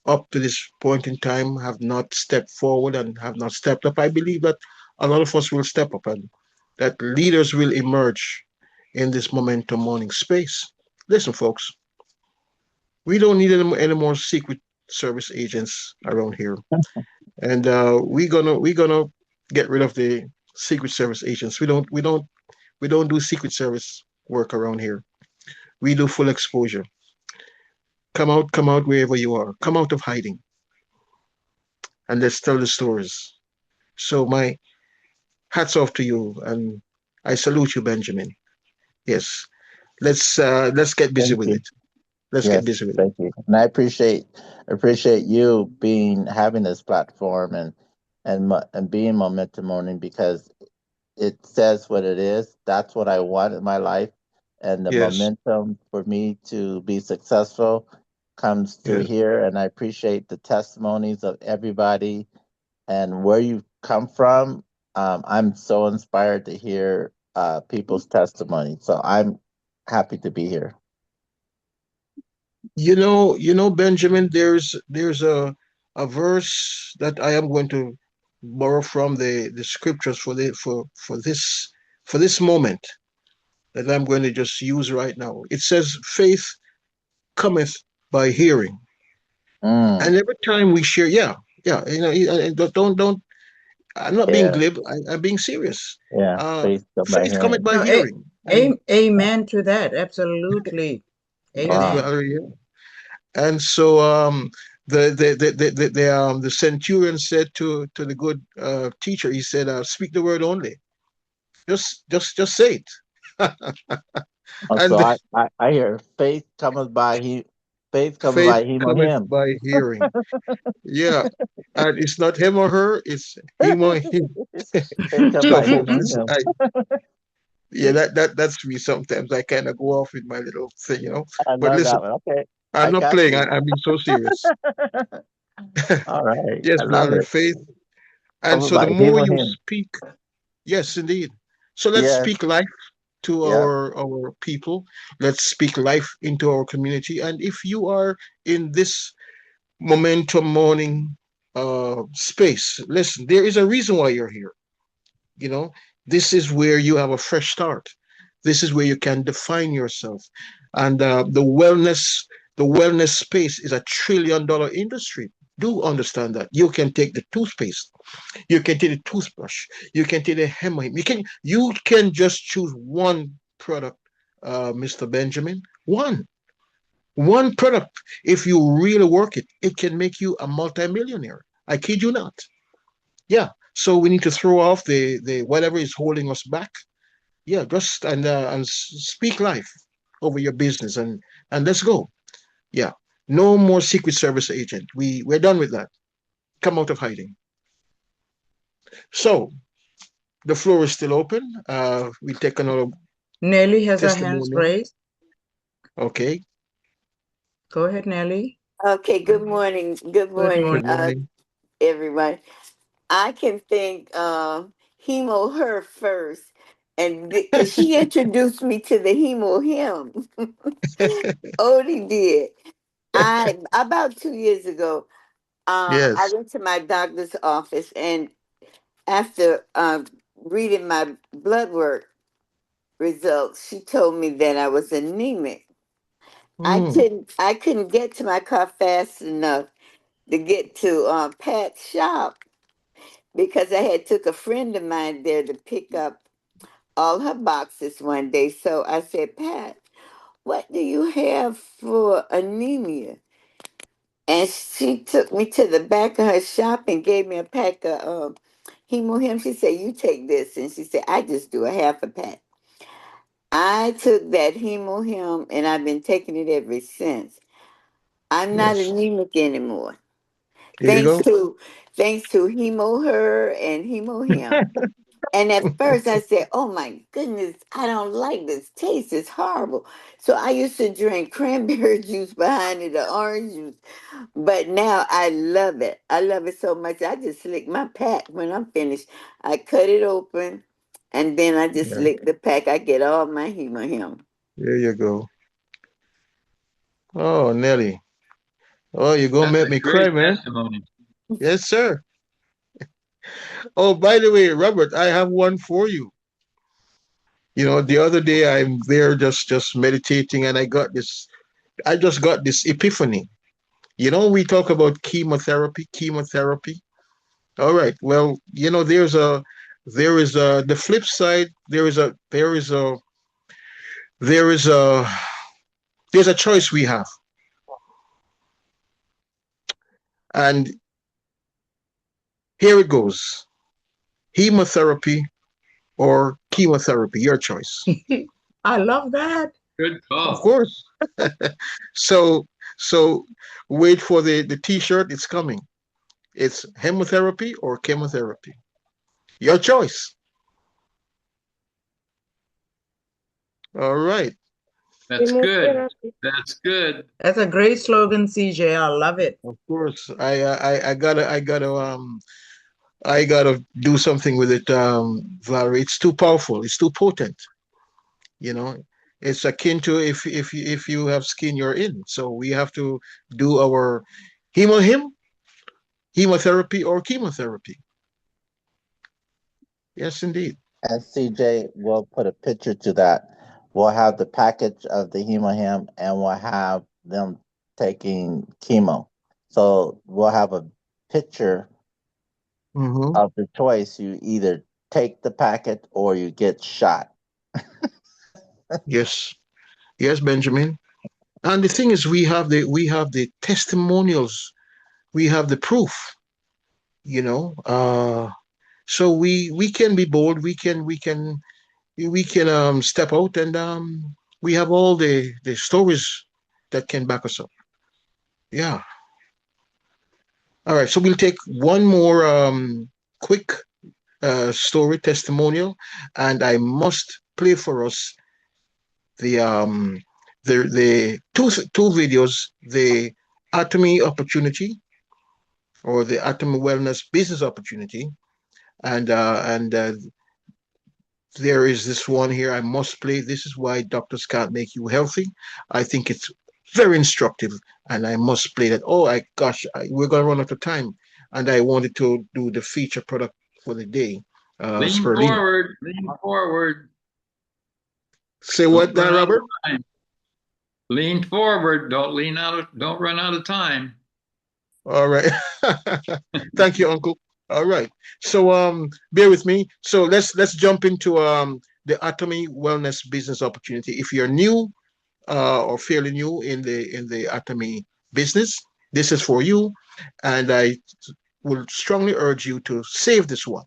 up to this point in time have not stepped forward and have not stepped up, I believe that a lot of us will step up and that leaders will emerge in this Momentum Morning space. Listen, folks, we don't need any more Secret Service agents around here, and we're gonna get rid of the Secret Service agents. We don't do Secret Service work around here. We do full exposure. Come out wherever you are. Come out of hiding, and let's tell the stories. So my hats off to you, and I salute you, Benjamin. Yes, let's get busy with it. Let's get busy with it. Thank you. And I appreciate you having this platform and being Momentum Morning, because it says what it is. That's what I want in my life. And the Yes. momentum for me to be successful comes through Yes. here. And I appreciate the testimonies of everybody and where you come from. I'm so inspired to hear people's testimony. So I'm happy to be here. Benjamin, there's a verse that I am going to borrow from the scriptures for this moment that I'm going to just use right now. It says, "Faith cometh by hearing," and every time we share, don't. I'm not being glib. I'm being serious. Faith cometh by No, hearing. amen to that. Absolutely. Amen. Yes, and so the centurion said to the good teacher, he said, "Speak the word only. Just say it." So I hear faith cometh by faith cometh by him or him. By hearing. Yeah, and it's not him or her; it's him or him. So, folks, that's me. Sometimes I kind of go off with my little thing, But listen, okay. I'm not playing. I'm being so serious. All right. Yes, brother, faith. And so the more you speak, yes, indeed. So let's speak life to our people. Let's speak life into our community. And if you are in this momentum morning space, listen, there is a reason why you're here. This is where you have a fresh start. This is where you can define yourself. And the wellness space is $1 trillion industry. Do understand that. You can take the toothpaste, you can take the toothbrush, you can take the hemorrhoid. You can just choose one product, Mr. Benjamin. One product. If you really work it, it can make you a multimillionaire. I kid you not. Yeah. So we need to throw off the whatever is holding us back. Yeah, just and speak life over your business and let's go. Yeah. No more Secret Service agent. We're done with that. Come out of hiding. So the floor is still open. We'll take another. Nelly has her hands raised. Okay. Go ahead, Nelly. Okay, good morning. Good morning, everyone. I can thank Hemo her first, and because she introduced me to the Hemo him. Odie did. About 2 years ago, I went to my doctor's office, and after reading my blood work results, she told me that I was anemic. I couldn't get to my car fast enough to get to Pat's shop because I had took a friend of mine there to pick up all her boxes one day. So I said, "Pat, what do you have for anemia?" And she took me to the back of her shop and gave me a pack of Hemohim. She said, "You take this." And she said, "I just do a half a pack." I took that Hemohim and I've been taking it ever since. I'm not anemic anymore. Thanks to Hemo her and Hemo him. And at first I said, "Oh my goodness, I don't like this taste. It's horrible." So I used to drink cranberry juice behind it, or orange juice. But now I love it. I love it so much. I just lick my pack when I'm finished. I cut it open and then I just lick the pack. I get all my Hemo. There you go. Oh, Nelly. Oh, you're going to make me cry, man. Yes, sir. Oh, by the way, Robert, I have one for you. The other day I'm there just meditating and I just got this epiphany. We talk about chemotherapy. All right. Well, there is the flip side. There's a choice we have. And here it goes. Hemotherapy or chemotherapy, your choice. I love that. Good call. Of course. So wait for the t-shirt. It's coming. It's hemotherapy or chemotherapy. Your choice. All right. That's good. That's good. That's a great slogan, CJ. I love it. Of course, I gotta do something with it, Valerie. It's too powerful. It's too potent. You know, it's akin to if you have skin, you're in. So we have to do our hemotherapy or chemotherapy. Yes, indeed. And CJ will put a picture to that. We'll have the package of the HemoHim and we'll have them taking chemo. So we'll have a picture of the choice. You either take the packet or you get shot. Yes. Yes, Benjamin. And the thing is, we have the testimonials, we have the proof, you know. So we can be bold, we can step out, and we have all the stories that can back us up. Yeah. All right, so we'll take one more quick story testimonial, and I must play for us the two videos, the Atomy opportunity or the Atomy Wellness business opportunity, and there is this one here I must play. This is why doctors can't make you healthy. I think it's very instructive, and I must play that. Oh, we're gonna run out of time, and I wanted to do the feature product for the day. Lean forward. Lean forward. Say what, Dan Robert? Lean forward. Don't run out of time. All right. Thank you, Uncle. All right. So bear with me. So let's jump into the Atomy Wellness business opportunity. If you're new or fairly new in the Atomy business, this is for you, and I will strongly urge you to save this one.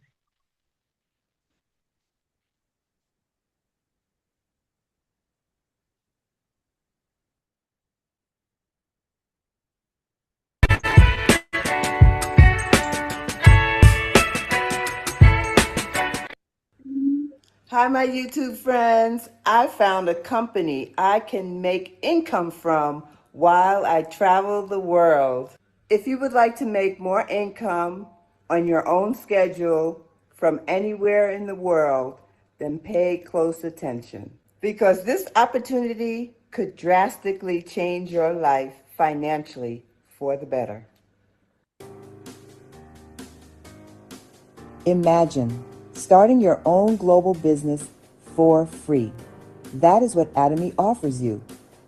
Hi, my YouTube friends. I found a company I can make income from while I travel the world. If you would like to make more income on your own schedule from anywhere in the world, then pay close attention, because this opportunity could drastically change your life financially for the better. Imagine starting your own global business for free. That is what Atomy offers you,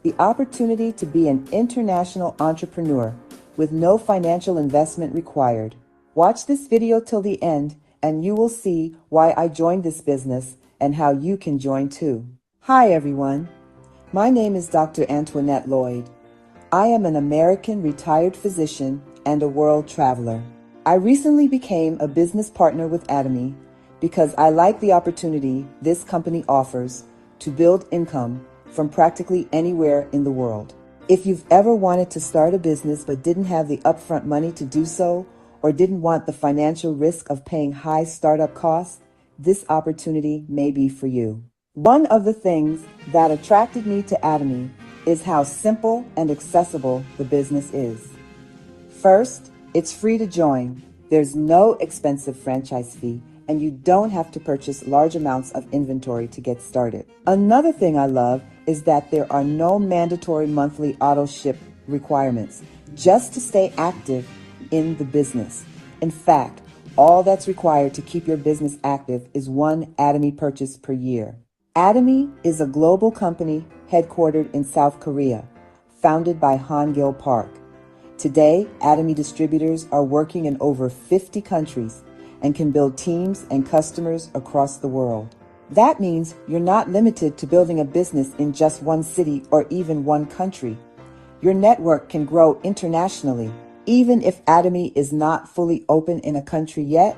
the opportunity to be an international entrepreneur with no financial investment required. Watch this video till the end and you will see why I joined this business and how you can join too. Hi everyone, my name is Dr. Antoinette Lloyd. I am an American retired physician and a world traveler. I recently became a business partner with Atomy because I like the opportunity this company offers to build income from practically anywhere in the world. If you've ever wanted to start a business but didn't have the upfront money to do so, or didn't want the financial risk of paying high startup costs, this opportunity may be for you. One of the things that attracted me to Atomy is how simple and accessible the business is. First, it's free to join. There's no expensive franchise fee, and you don't have to purchase large amounts of inventory to get started. Another thing I love is that there are no mandatory monthly auto ship requirements just to stay active in the business. In fact, all that's required to keep your business active is one Atomy purchase per year. Atomy is a global company headquartered in South Korea, founded by Han-gil Park. Today, Atomy distributors are working in over 50 countries and can build teams and customers across the world. That means you're not limited to building a business in just one city or even one country. Your network can grow internationally. Even if Atomy is not fully open in a country yet,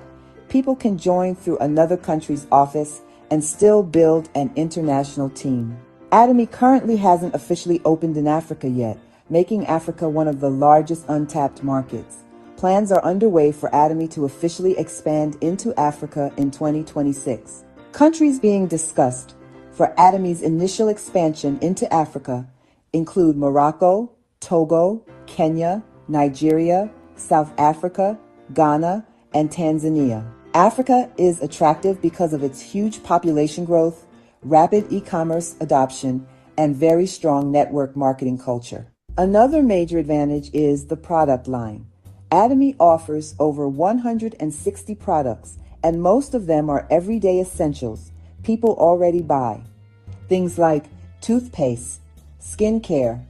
people can join through another country's office and still build an international team. Atomy currently hasn't officially opened in Africa yet, making Africa one of the largest untapped markets. Plans are underway for Atomy to officially expand into Africa in 2026. Countries being discussed: for Atomi's initial expansion into Africa include Morocco, Togo, Kenya, Nigeria, South Africa, Ghana, and Tanzania. Africa is attractive because of its huge population growth, rapid e-commerce adoption, and very strong network marketing culture. Another major advantage is the product line. Atomy offers over 160 products, and most of them are everyday essentials people already buy. Things like toothpaste, skincare,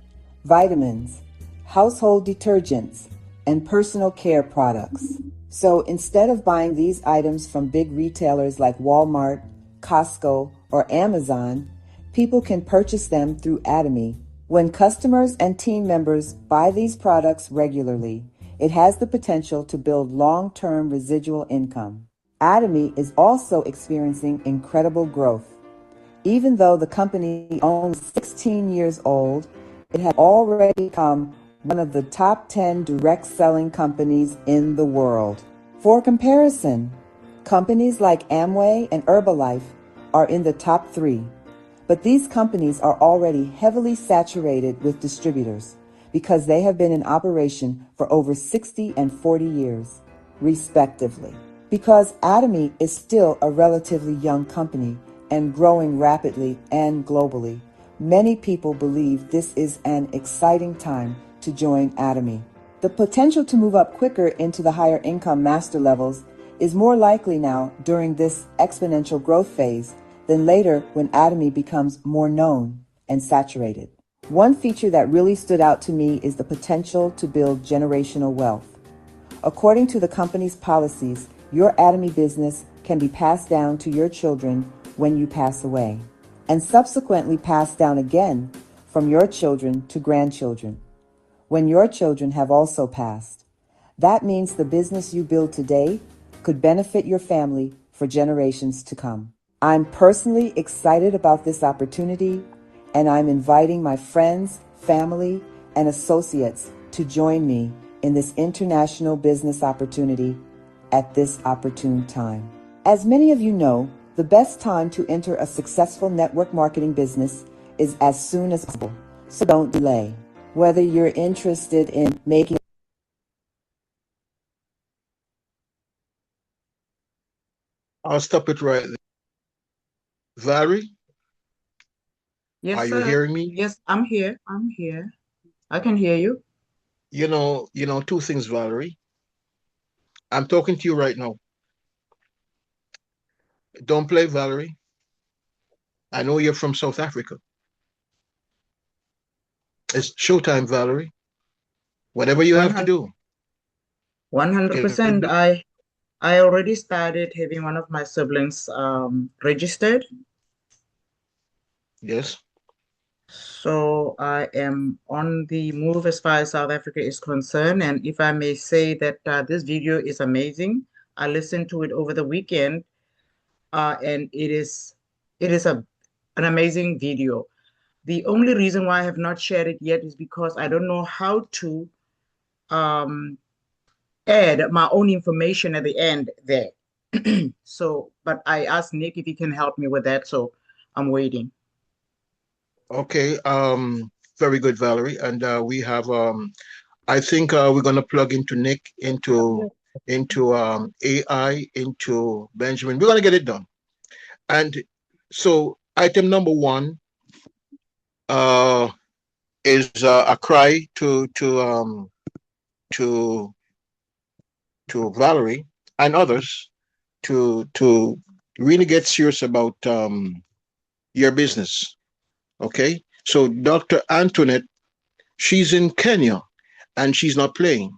vitamins, household detergents, and personal care products. So instead of buying these items from big retailers like Walmart, Costco, or Amazon, people can purchase them through Atomy. When customers and team members buy these products regularly, it has the potential to build long-term residual income. Atomy is also experiencing incredible growth. Even though the company owns 16 years old, it has already become one of the top 10 direct selling companies in the world. For comparison, companies like Amway and Herbalife are in the top 3, but these companies are already heavily saturated with distributors because they have been in operation for over 60 and 40 years, respectively. Because Atomy is still a relatively young company and growing rapidly and globally, many people believe this is an exciting time to join Atomy. The potential to move up quicker into the higher income master levels is more likely now during this exponential growth phase than later when Atomy becomes more known and saturated. One feature that really stood out to me is the potential to build generational wealth. According to the company's policies, your Atomy business can be passed down to your children when you pass away, and subsequently passed down again from your children to grandchildren when your children have also passed. That means the business you build today could benefit your family for generations to come. I'm personally excited about this opportunity, and I'm inviting my friends, family, and associates to join me in this international business opportunity at this opportune time. As many of you know, the best time to enter a successful network marketing business is as soon as possible, so don't delay. Whether you're interested in making I'll stop it right there. Valerie? Yes, Are you sir. hearing me? Yes, I'm here. I'm here. I can hear you. You know, two things, Valerie. I'm talking to you right now. Don't play, Valerie. I know you're from South Africa. It's showtime, Valerie. Whatever you have to do. 100%. I already started having one of my siblings registered. Yes. So I am on the move as far as South Africa is concerned. And if I may say that this video is amazing. I listened to it over the weekend, and it is an amazing video. The only reason why I have not shared it yet is because I don't know how to add my own information at the end there. So, but I asked Nick if he can help me with that, so I'm waiting. Okay, very good, Valerie. And we have I think we're gonna plug into Nick, into AI, into Benjamin. We're gonna get it done. And so item number 1 is a cry to Valerie and others to really get serious about your business. Okay, so Dr. Antoinette, she's in Kenya and she's not playing.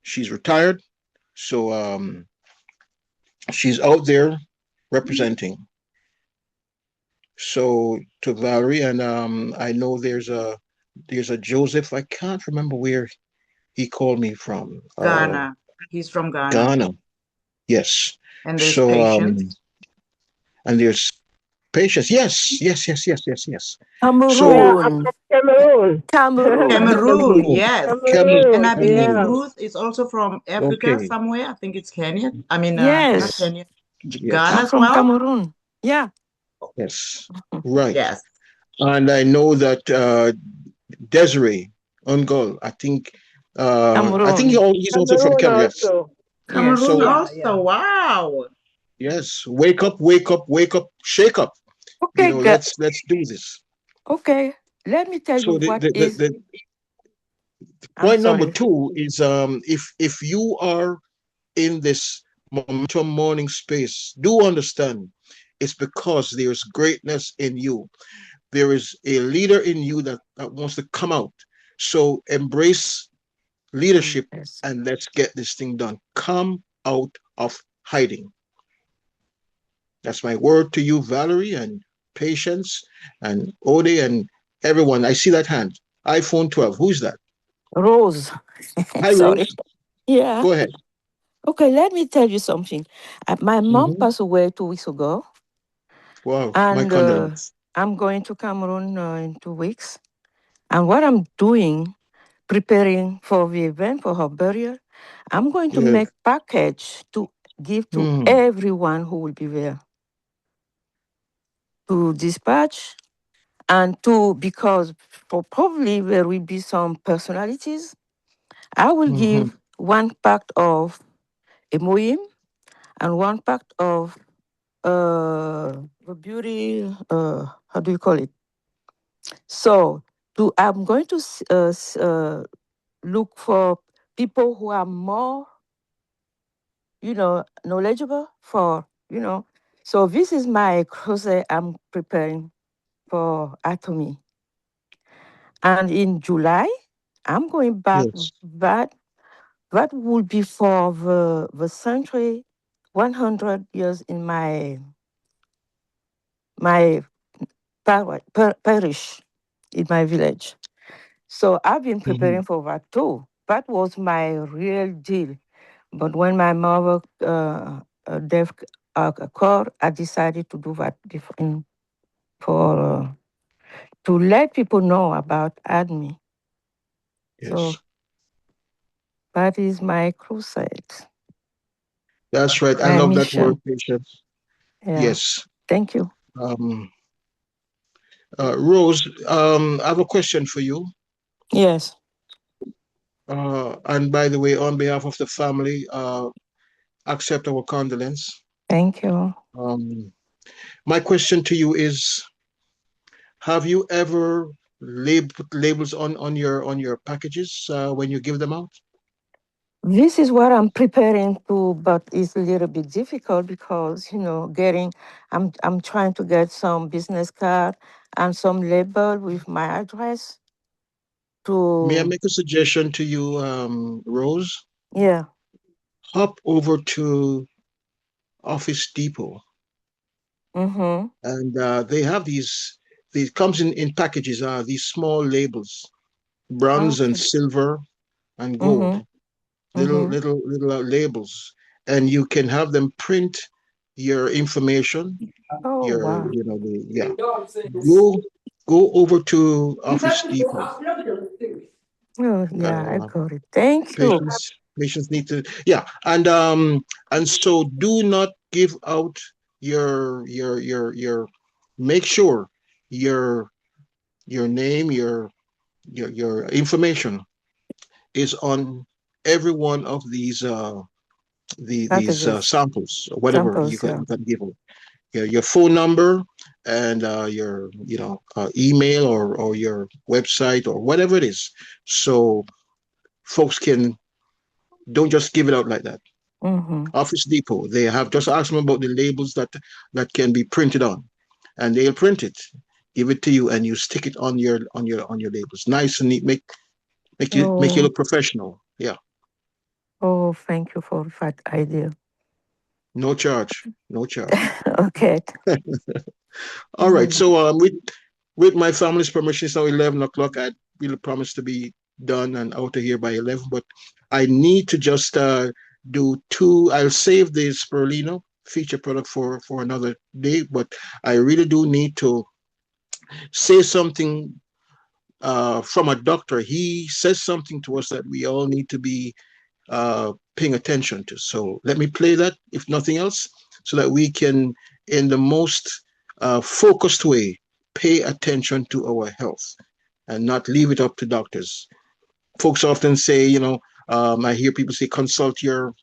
She's retired, so she's out there representing. So to Valerie, and I know there's a Joseph. I can't remember where he called me from. Ghana. He's from Ghana. Ghana. Yes. And there's Patience. And there's Patience. Yes. Cameroon. So, Cameroon, yes. Cameroon, And I believe yeah. Ruth is also from Africa Okay. somewhere. I think it's Kenya. I mean, Yes. not Kenya. Yes. Ghana I'm as from well. Cameroon. Yeah. Yes. Right. Yes. And I know that Desiree Ungol, I think he's also from Cameroon. Yes. Cameroon So, also. Wow. yes. Wake up, wake up, wake up, shake up. Okay, let's do this. Okay, let me tell you what is. The point number 2 is if you are in this momentum morning space, do understand it's because there's greatness in you. There is a leader in you that wants to come out. So embrace leadership and let's get this thing done. Come out of hiding. That's my word to you, Valerie, and Patience, and Ode, and everyone. I see that hand. iPhone 12. Who's that? Rose. Hi, Sorry. Rose. Yeah. Go ahead. Okay, let me tell you something. My mom passed away 2 weeks ago. Wow, and my condolences. I'm going to Cameroon in 2 weeks. And what I'm doing, preparing for the event, for her burial, I'm going to make package to give to everyone who will be there. To dispatch and because probably there will be some personalities, I will give one pack of Emoim and one pack of the beauty, how do you call it? So I'm going to look for people who are more, knowledgeable for, So this is my crusade I'm preparing for Atomy. And in July, I'm going back. That will be for the century, 100 years in my parish, in my village. So I've been preparing for that too. That was my real deal. But when my mother death occurred, I decided to do that to let people know about ADME. Yes. So that is my crusade. That's right. I love that word, Patience. Yeah. Yes. Thank you. Rose, I have a question for you. Yes. And by the way, on behalf of the family, accept our condolence. Thank you. My question to you is, have you ever put labels on your packages when you give them out? This is what I'm preparing to, but it's a little bit difficult because, I'm trying to get some business card and some label with my address. May I make a suggestion to you, Rose? Yeah. Hop over to Office Depot. And they have these comes in packages, these small labels, bronze and silver and gold. Little labels, and you can have them print your information. Go over to Office Depot. Oh yeah, I got it. Thank you. Patients need to, and so do not give out your make sure your name, your information is on every one of these samples, or whatever you can give them. Your phone number and your email or your website or whatever it is, so folks don't just give it out like that. Office Depot, they have, just ask them about the labels that can be printed on, and they'll print it, give it to you, and you stick it on your labels, nice and neat, make you look professional. Yeah. Oh, thank you for that idea. No charge. Okay. All right. So with my family's permission, it's now 11 o'clock. I really promised to be done and out of here by 11, but I need to just do two. I'll save the Spirulina feature product for another day, but I really do need to say something from a doctor. He says something to us that we all need to be paying attention to. So let me play that, if nothing else, so that we can, in the most focused way pay attention to our health and not leave it up to doctors. Folks often say, I hear people say, consult your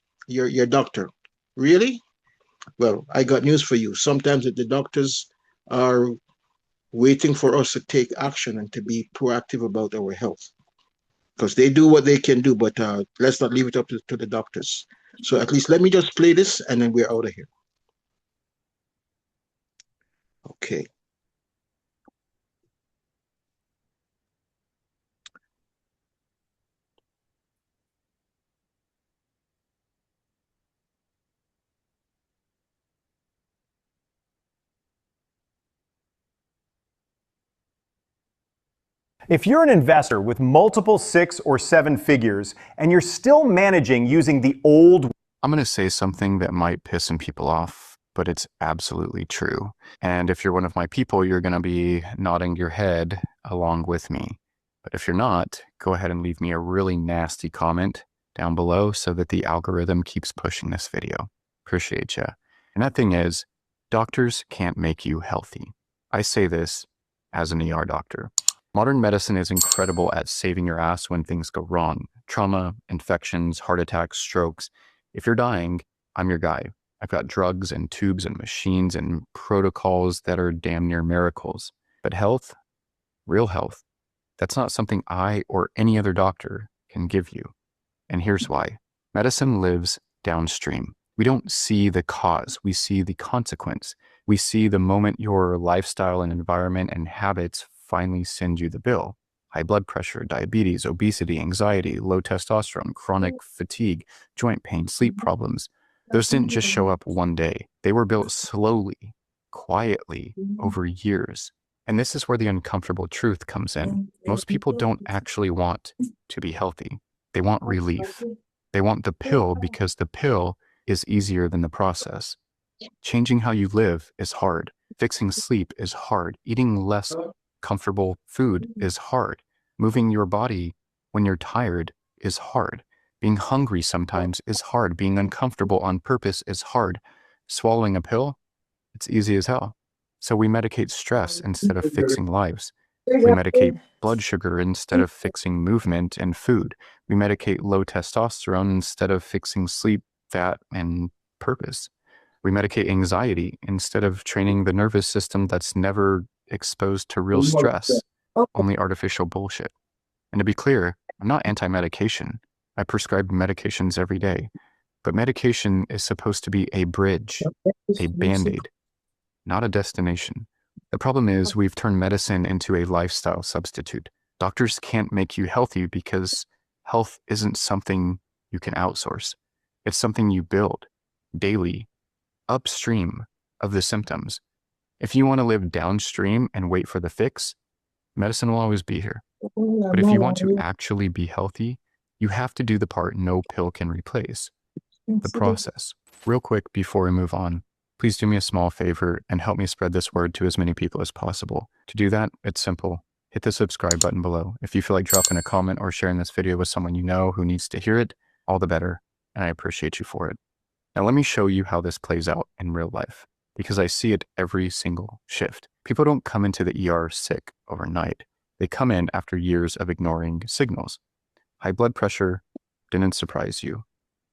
doctor. Really? Well, I got news for you. Sometimes the doctors are waiting for us to take action and to be proactive about our health, because they do what they can do, but let's not leave it up to the doctors. So at least let me just play this and then we're out of here. Okay. If you're an investor with multiple 6 or 7 figures and you're still managing using the old... I'm going to say something that might piss some people off, but it's absolutely true. And if you're one of my people, you're going to be nodding your head along with me. But if you're not, go ahead and leave me a really nasty comment down below so that the algorithm keeps pushing this video. Appreciate ya. And that thing is, doctors can't make you healthy. I say this as an ER doctor. Modern medicine is incredible at saving your ass when things go wrong. Trauma, infections, heart attacks, strokes. If you're dying, I'm your guy. I've got drugs and tubes and machines and protocols that are damn near miracles. But health, real health, that's not something I or any other doctor can give you. And here's why. Medicine lives downstream. We don't see the cause, we see the consequence. We see the moment your lifestyle and environment and habits finally send you the bill. High blood pressure, diabetes, obesity, anxiety, low testosterone, chronic fatigue, joint pain, sleep problems. Those didn't just show up one day. They were built slowly, quietly, over years. And this is where the uncomfortable truth comes in. Most people don't actually want to be healthy. They want relief. They want the pill because the pill is easier than the process. Changing how you live is hard. Fixing sleep is hard. Eating less comfortable food is hard. Moving your body when you're tired is hard. Being hungry sometimes is hard. Being uncomfortable on purpose is hard. Swallowing a pill, it's easy as hell. So we medicate stress instead of fixing lives. We medicate blood sugar instead of fixing movement and food. We medicate low testosterone instead of fixing sleep, fat, and purpose. We medicate anxiety instead of training the nervous system that's never exposed to real stress, only artificial bullshit. And to be clear, I'm not anti-medication. I prescribe medications every day. But medication is supposed to be a bridge, a band-aid, not a destination. The problem is we've turned medicine into a lifestyle substitute. Doctors can't make you healthy because health isn't something you can outsource. It's something you build daily, upstream of the symptoms. If you want to live downstream and wait for the fix, medicine will always be here. But if you want to actually be healthy, you have to do the part no pill can replace, the process. Real quick before we move on, please do me a small favor and help me spread this word to as many people as possible. To do that, it's simple. Hit the subscribe button below. If you feel like dropping a comment or sharing this video with someone you know who needs to hear it, all the better, and I appreciate you for it. Now let me show you how this plays out in real life, because I see it every single shift. People don't come into the ER sick overnight. They come in after years of ignoring signals. High blood pressure didn't surprise you.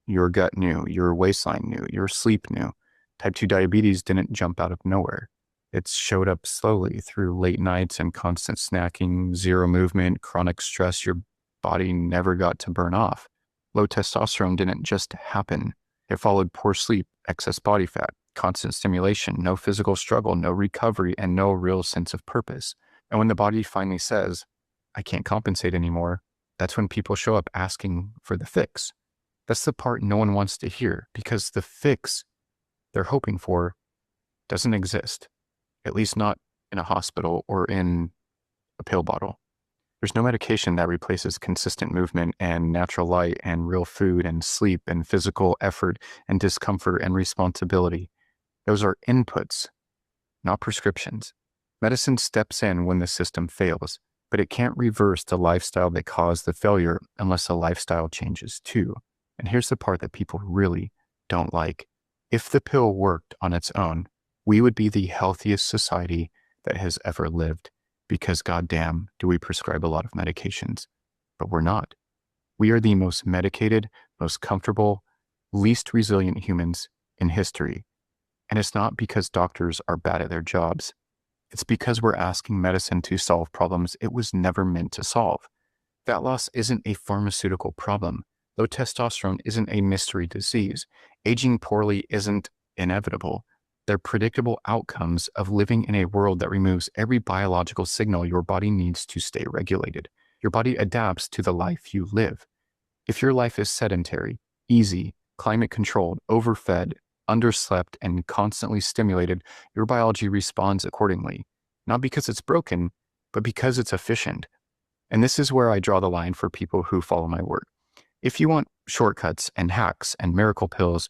Your gut knew, your waistline knew, your sleep knew. Type 2 diabetes didn't jump out of nowhere. It showed up slowly through late nights and constant snacking, zero movement, chronic stress your body never got to burn off. Low testosterone didn't just happen. It followed poor sleep, excess body fat, constant stimulation, no physical struggle, no recovery, and no real sense of purpose. And when the body finally says, I can't compensate anymore, that's when people show up asking for the fix. That's the part no one wants to hear, because the fix they're hoping for doesn't exist, at least not in a hospital or in a pill bottle. There's no medication that replaces consistent movement and natural light and real food and sleep and physical effort and discomfort and responsibility. Those are inputs, not prescriptions. Medicine steps in when the system fails, but it can't reverse the lifestyle that caused the failure unless the lifestyle changes too. And here's the part that people really don't like. If the pill worked on its own, we would be the healthiest society that has ever lived, because goddamn, do we prescribe a lot of medications. But we're not. We are the most medicated, most comfortable, least resilient humans in history. And it's not because doctors are bad at their jobs. It's because we're asking medicine to solve problems it was never meant to solve. Fat loss isn't a pharmaceutical problem. Low testosterone isn't a mystery disease. Aging poorly isn't inevitable. They're predictable outcomes of living in a world that removes every biological signal your body needs to stay regulated. Your body adapts to the life you live. If your life is sedentary, easy, climate-controlled, overfed, underslept, and constantly stimulated, your biology responds accordingly, not because it's broken, but because it's efficient. And this is where I draw the line for people who follow my work. If you want shortcuts and hacks and miracle pills,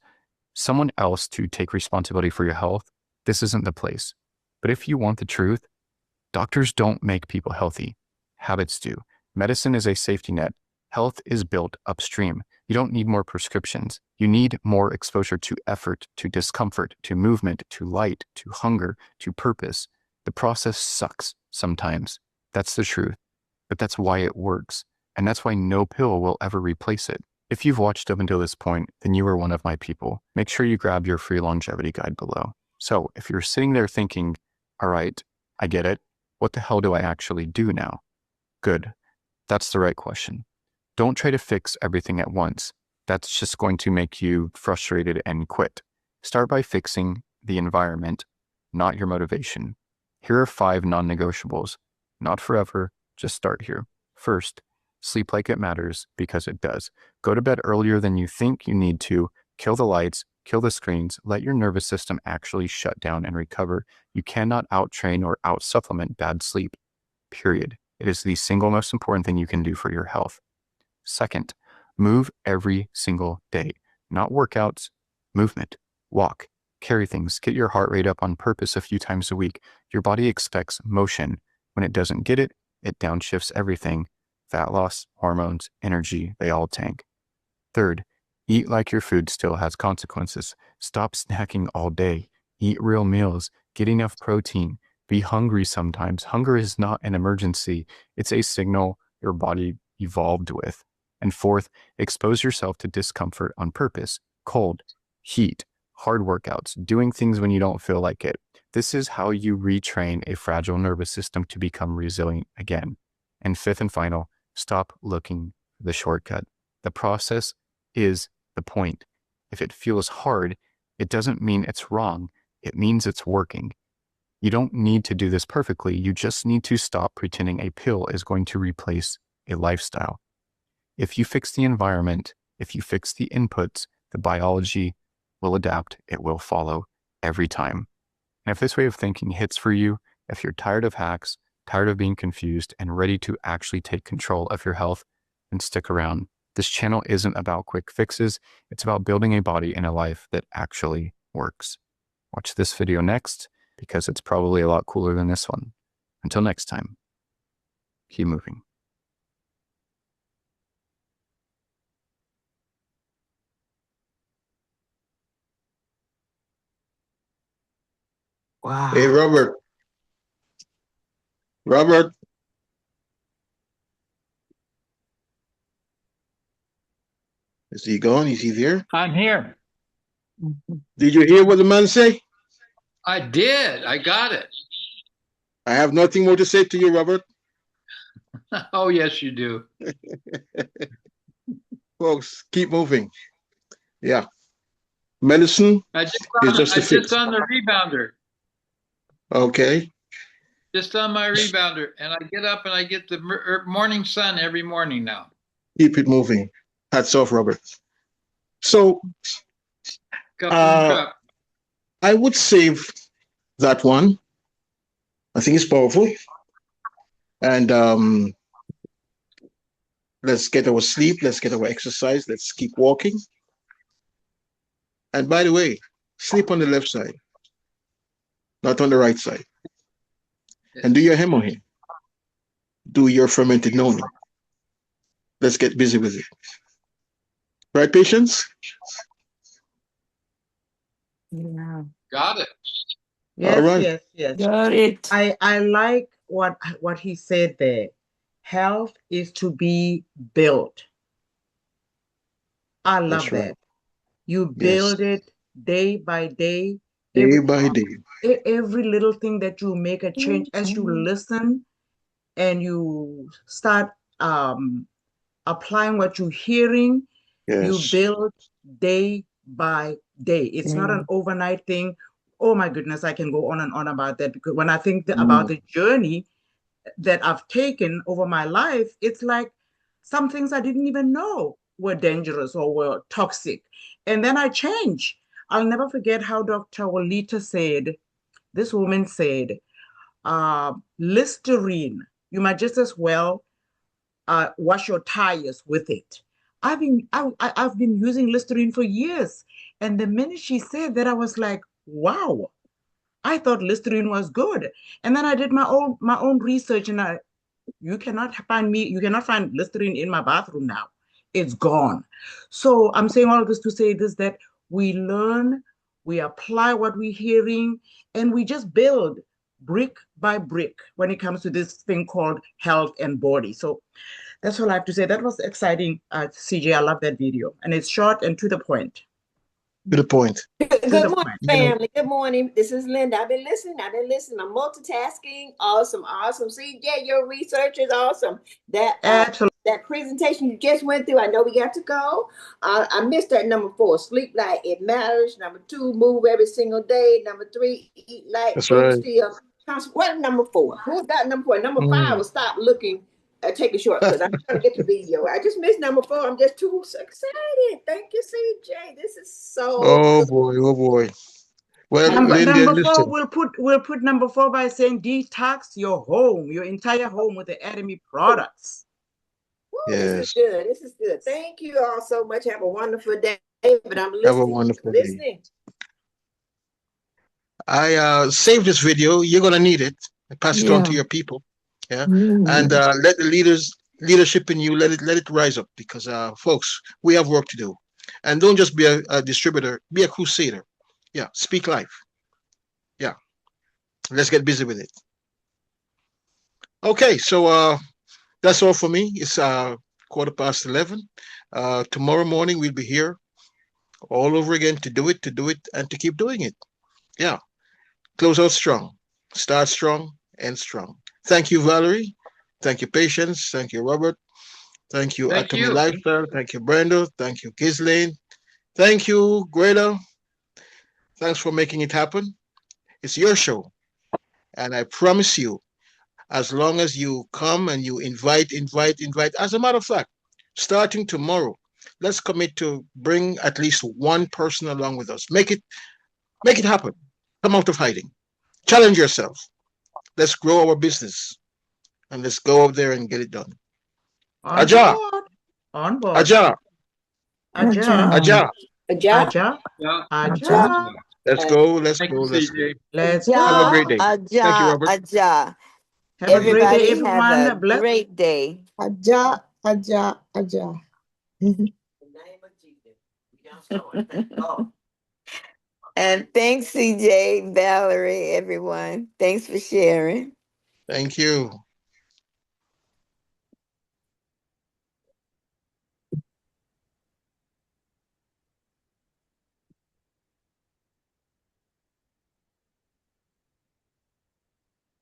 someone else to take responsibility for your health, this isn't the place. But if you want the truth, doctors don't make people healthy. Habits do. Medicine is a safety net. Health is built upstream. You don't need more prescriptions. You need more exposure to effort, to discomfort, to movement, to light, to hunger, to purpose. The process sucks sometimes. That's the truth. But that's why it works. And that's why no pill will ever replace it. If you've watched up until this point, then you are one of my people. Make sure you grab your free longevity guide below. So if you're sitting there thinking, all right, I get it. What the hell do I actually do now? Good. That's the right question. Don't try to fix everything at once. That's just going to make you frustrated and quit. Start by fixing the environment, not your motivation. Here are 5 non-negotiables. Not forever, just start here. First, sleep like it matters, because it does. Go to bed earlier than you think you need to. Kill the lights, kill the screens, let your nervous system actually shut down and recover. You cannot out-train or out-supplement bad sleep, period. It is the single most important thing you can do for your health. Second, move every single day. Not workouts, movement. Walk, carry things, get your heart rate up on purpose a few times a week. Your body expects motion. When it doesn't get it, it downshifts everything. Fat loss, hormones, energy, they all tank. Third, eat like your food still has consequences. Stop snacking all day. Eat real meals. Get enough protein. Be hungry sometimes. Hunger is not an emergency. It's a signal your body evolved with. And fourth, expose yourself to discomfort on purpose. Cold, heat, hard workouts, doing things when you don't feel like it. This is how you retrain a fragile nervous system to become resilient again. And fifth and final, stop looking for the shortcut. The process is the point. If it feels hard, it doesn't mean it's wrong. It means it's working. You don't need to do this perfectly. You just need to stop pretending a pill is going to replace a lifestyle. If you fix the environment, if you fix the inputs, the biology will adapt. It will follow every time. And if this way of thinking hits for you, if you're tired of hacks, tired of being confused, and ready to actually take control of your health, then stick around. This channel isn't about quick fixes. It's about building a body and a life that actually works. Watch this video next, because it's probably a lot cooler than this one. Until next time, keep moving. Wow. Hey, Robert. Robert. Is he gone? Is he there? I'm here. Did you hear what the man say? I did. I got it. I have nothing more to say to you, Robert. Oh, yes, you do. Folks, keep moving. Yeah. Medicine I is just a fix. just on the rebounder. Okay. Just on my rebounder. And I get up and I get the morning sun every morning now. Keep it moving. Hats off, Robert. So, I would save that one. I think it's powerful. And let's get our sleep. Let's get our exercise. Let's keep walking. And by the way, sleep on the left side, not on the right side. And do your hemohim. Do your fermented noni. Let's get busy with it. Right, patients? Yeah. Got it. Yes, All right. yes. Got it. I like what he said there. Health is to be built. I love That's right. that. You Yes. build it day by day, Day by day. every little thing that you make a change as you listen and you start applying what you're hearing. You Yes. build day by day. It's not an overnight thing. Oh my goodness, I can go on and on about that, because when I think about the journey that I've taken over my life, it's like some things I didn't even know were dangerous or were toxic. And then I change. I'll never forget how Dr. Walita said, this woman said, Listerine, you might just as well wash your tires with it. I've been using Listerine for years. And the minute she said that, I was like, wow, I thought Listerine was good. And then I did my own research, and you cannot find Listerine in my bathroom now. It's gone. So I'm saying all of this to say this, that we learn, we apply what we're hearing, and we just build brick by brick when it comes to this thing called health and body. So that's all I have to say. That was exciting, CJ. I love that video. And it's short and to the point. To the point. Good morning, family. Good morning. This is Linda. I've been listening. I'm multitasking. Awesome. CJ, your research is awesome. That presentation you just went through, I know we got to go. I missed that number 4, sleep light, it matters. Number 2, move every single day. Number 3, eat light. That's right. What number 4? Who got number 4? Number 5 will stop looking. Take a short because I'm trying to get the video. I just missed number 4. I'm just too excited. Thank you, CJ. This is so. Oh boy. Well, number 4, we'll put number 4 by saying detox your home, your entire home with the Atomy products. Woo, yes. This is good. Thank you all so much. Have a wonderful day. But I'm listening. Have a wonderful day. I saved this video. You're gonna need it. Pass it on to your people. Yeah, and let the leadership in you let it rise up, because folks, we have work to do, and don't just be a distributor, be a crusader. Yeah, speak life. Yeah, let's get busy with it. Okay, so that's all for me. It's 11:15. Tomorrow morning we'll be here all over again to do it, and to keep doing it. Yeah, close out strong, start strong, end strong. Thank you, Valerie. Thank you, Patience. Thank you, Robert. Thank you, Atomy Lifestyle. Thank you, Brenda. Thank you, Ghislaine. Thank you, Greta. Thanks for making it happen. It's your show. And I promise you, as long as you come and you invite. As a matter of fact, starting tomorrow, let's commit to bring at least one person along with us. Make it happen. Come out of hiding. Challenge yourself. Let's grow our business, and let's go up there and get it done. Aja. On board. Aja. Aja. Let's go. Let's have a great day. Thank you, Robert. Aja. Have a great day, everyone. Have a great day. Aja. And thanks, CJ, Valerie, everyone. Thanks for sharing. Thank you.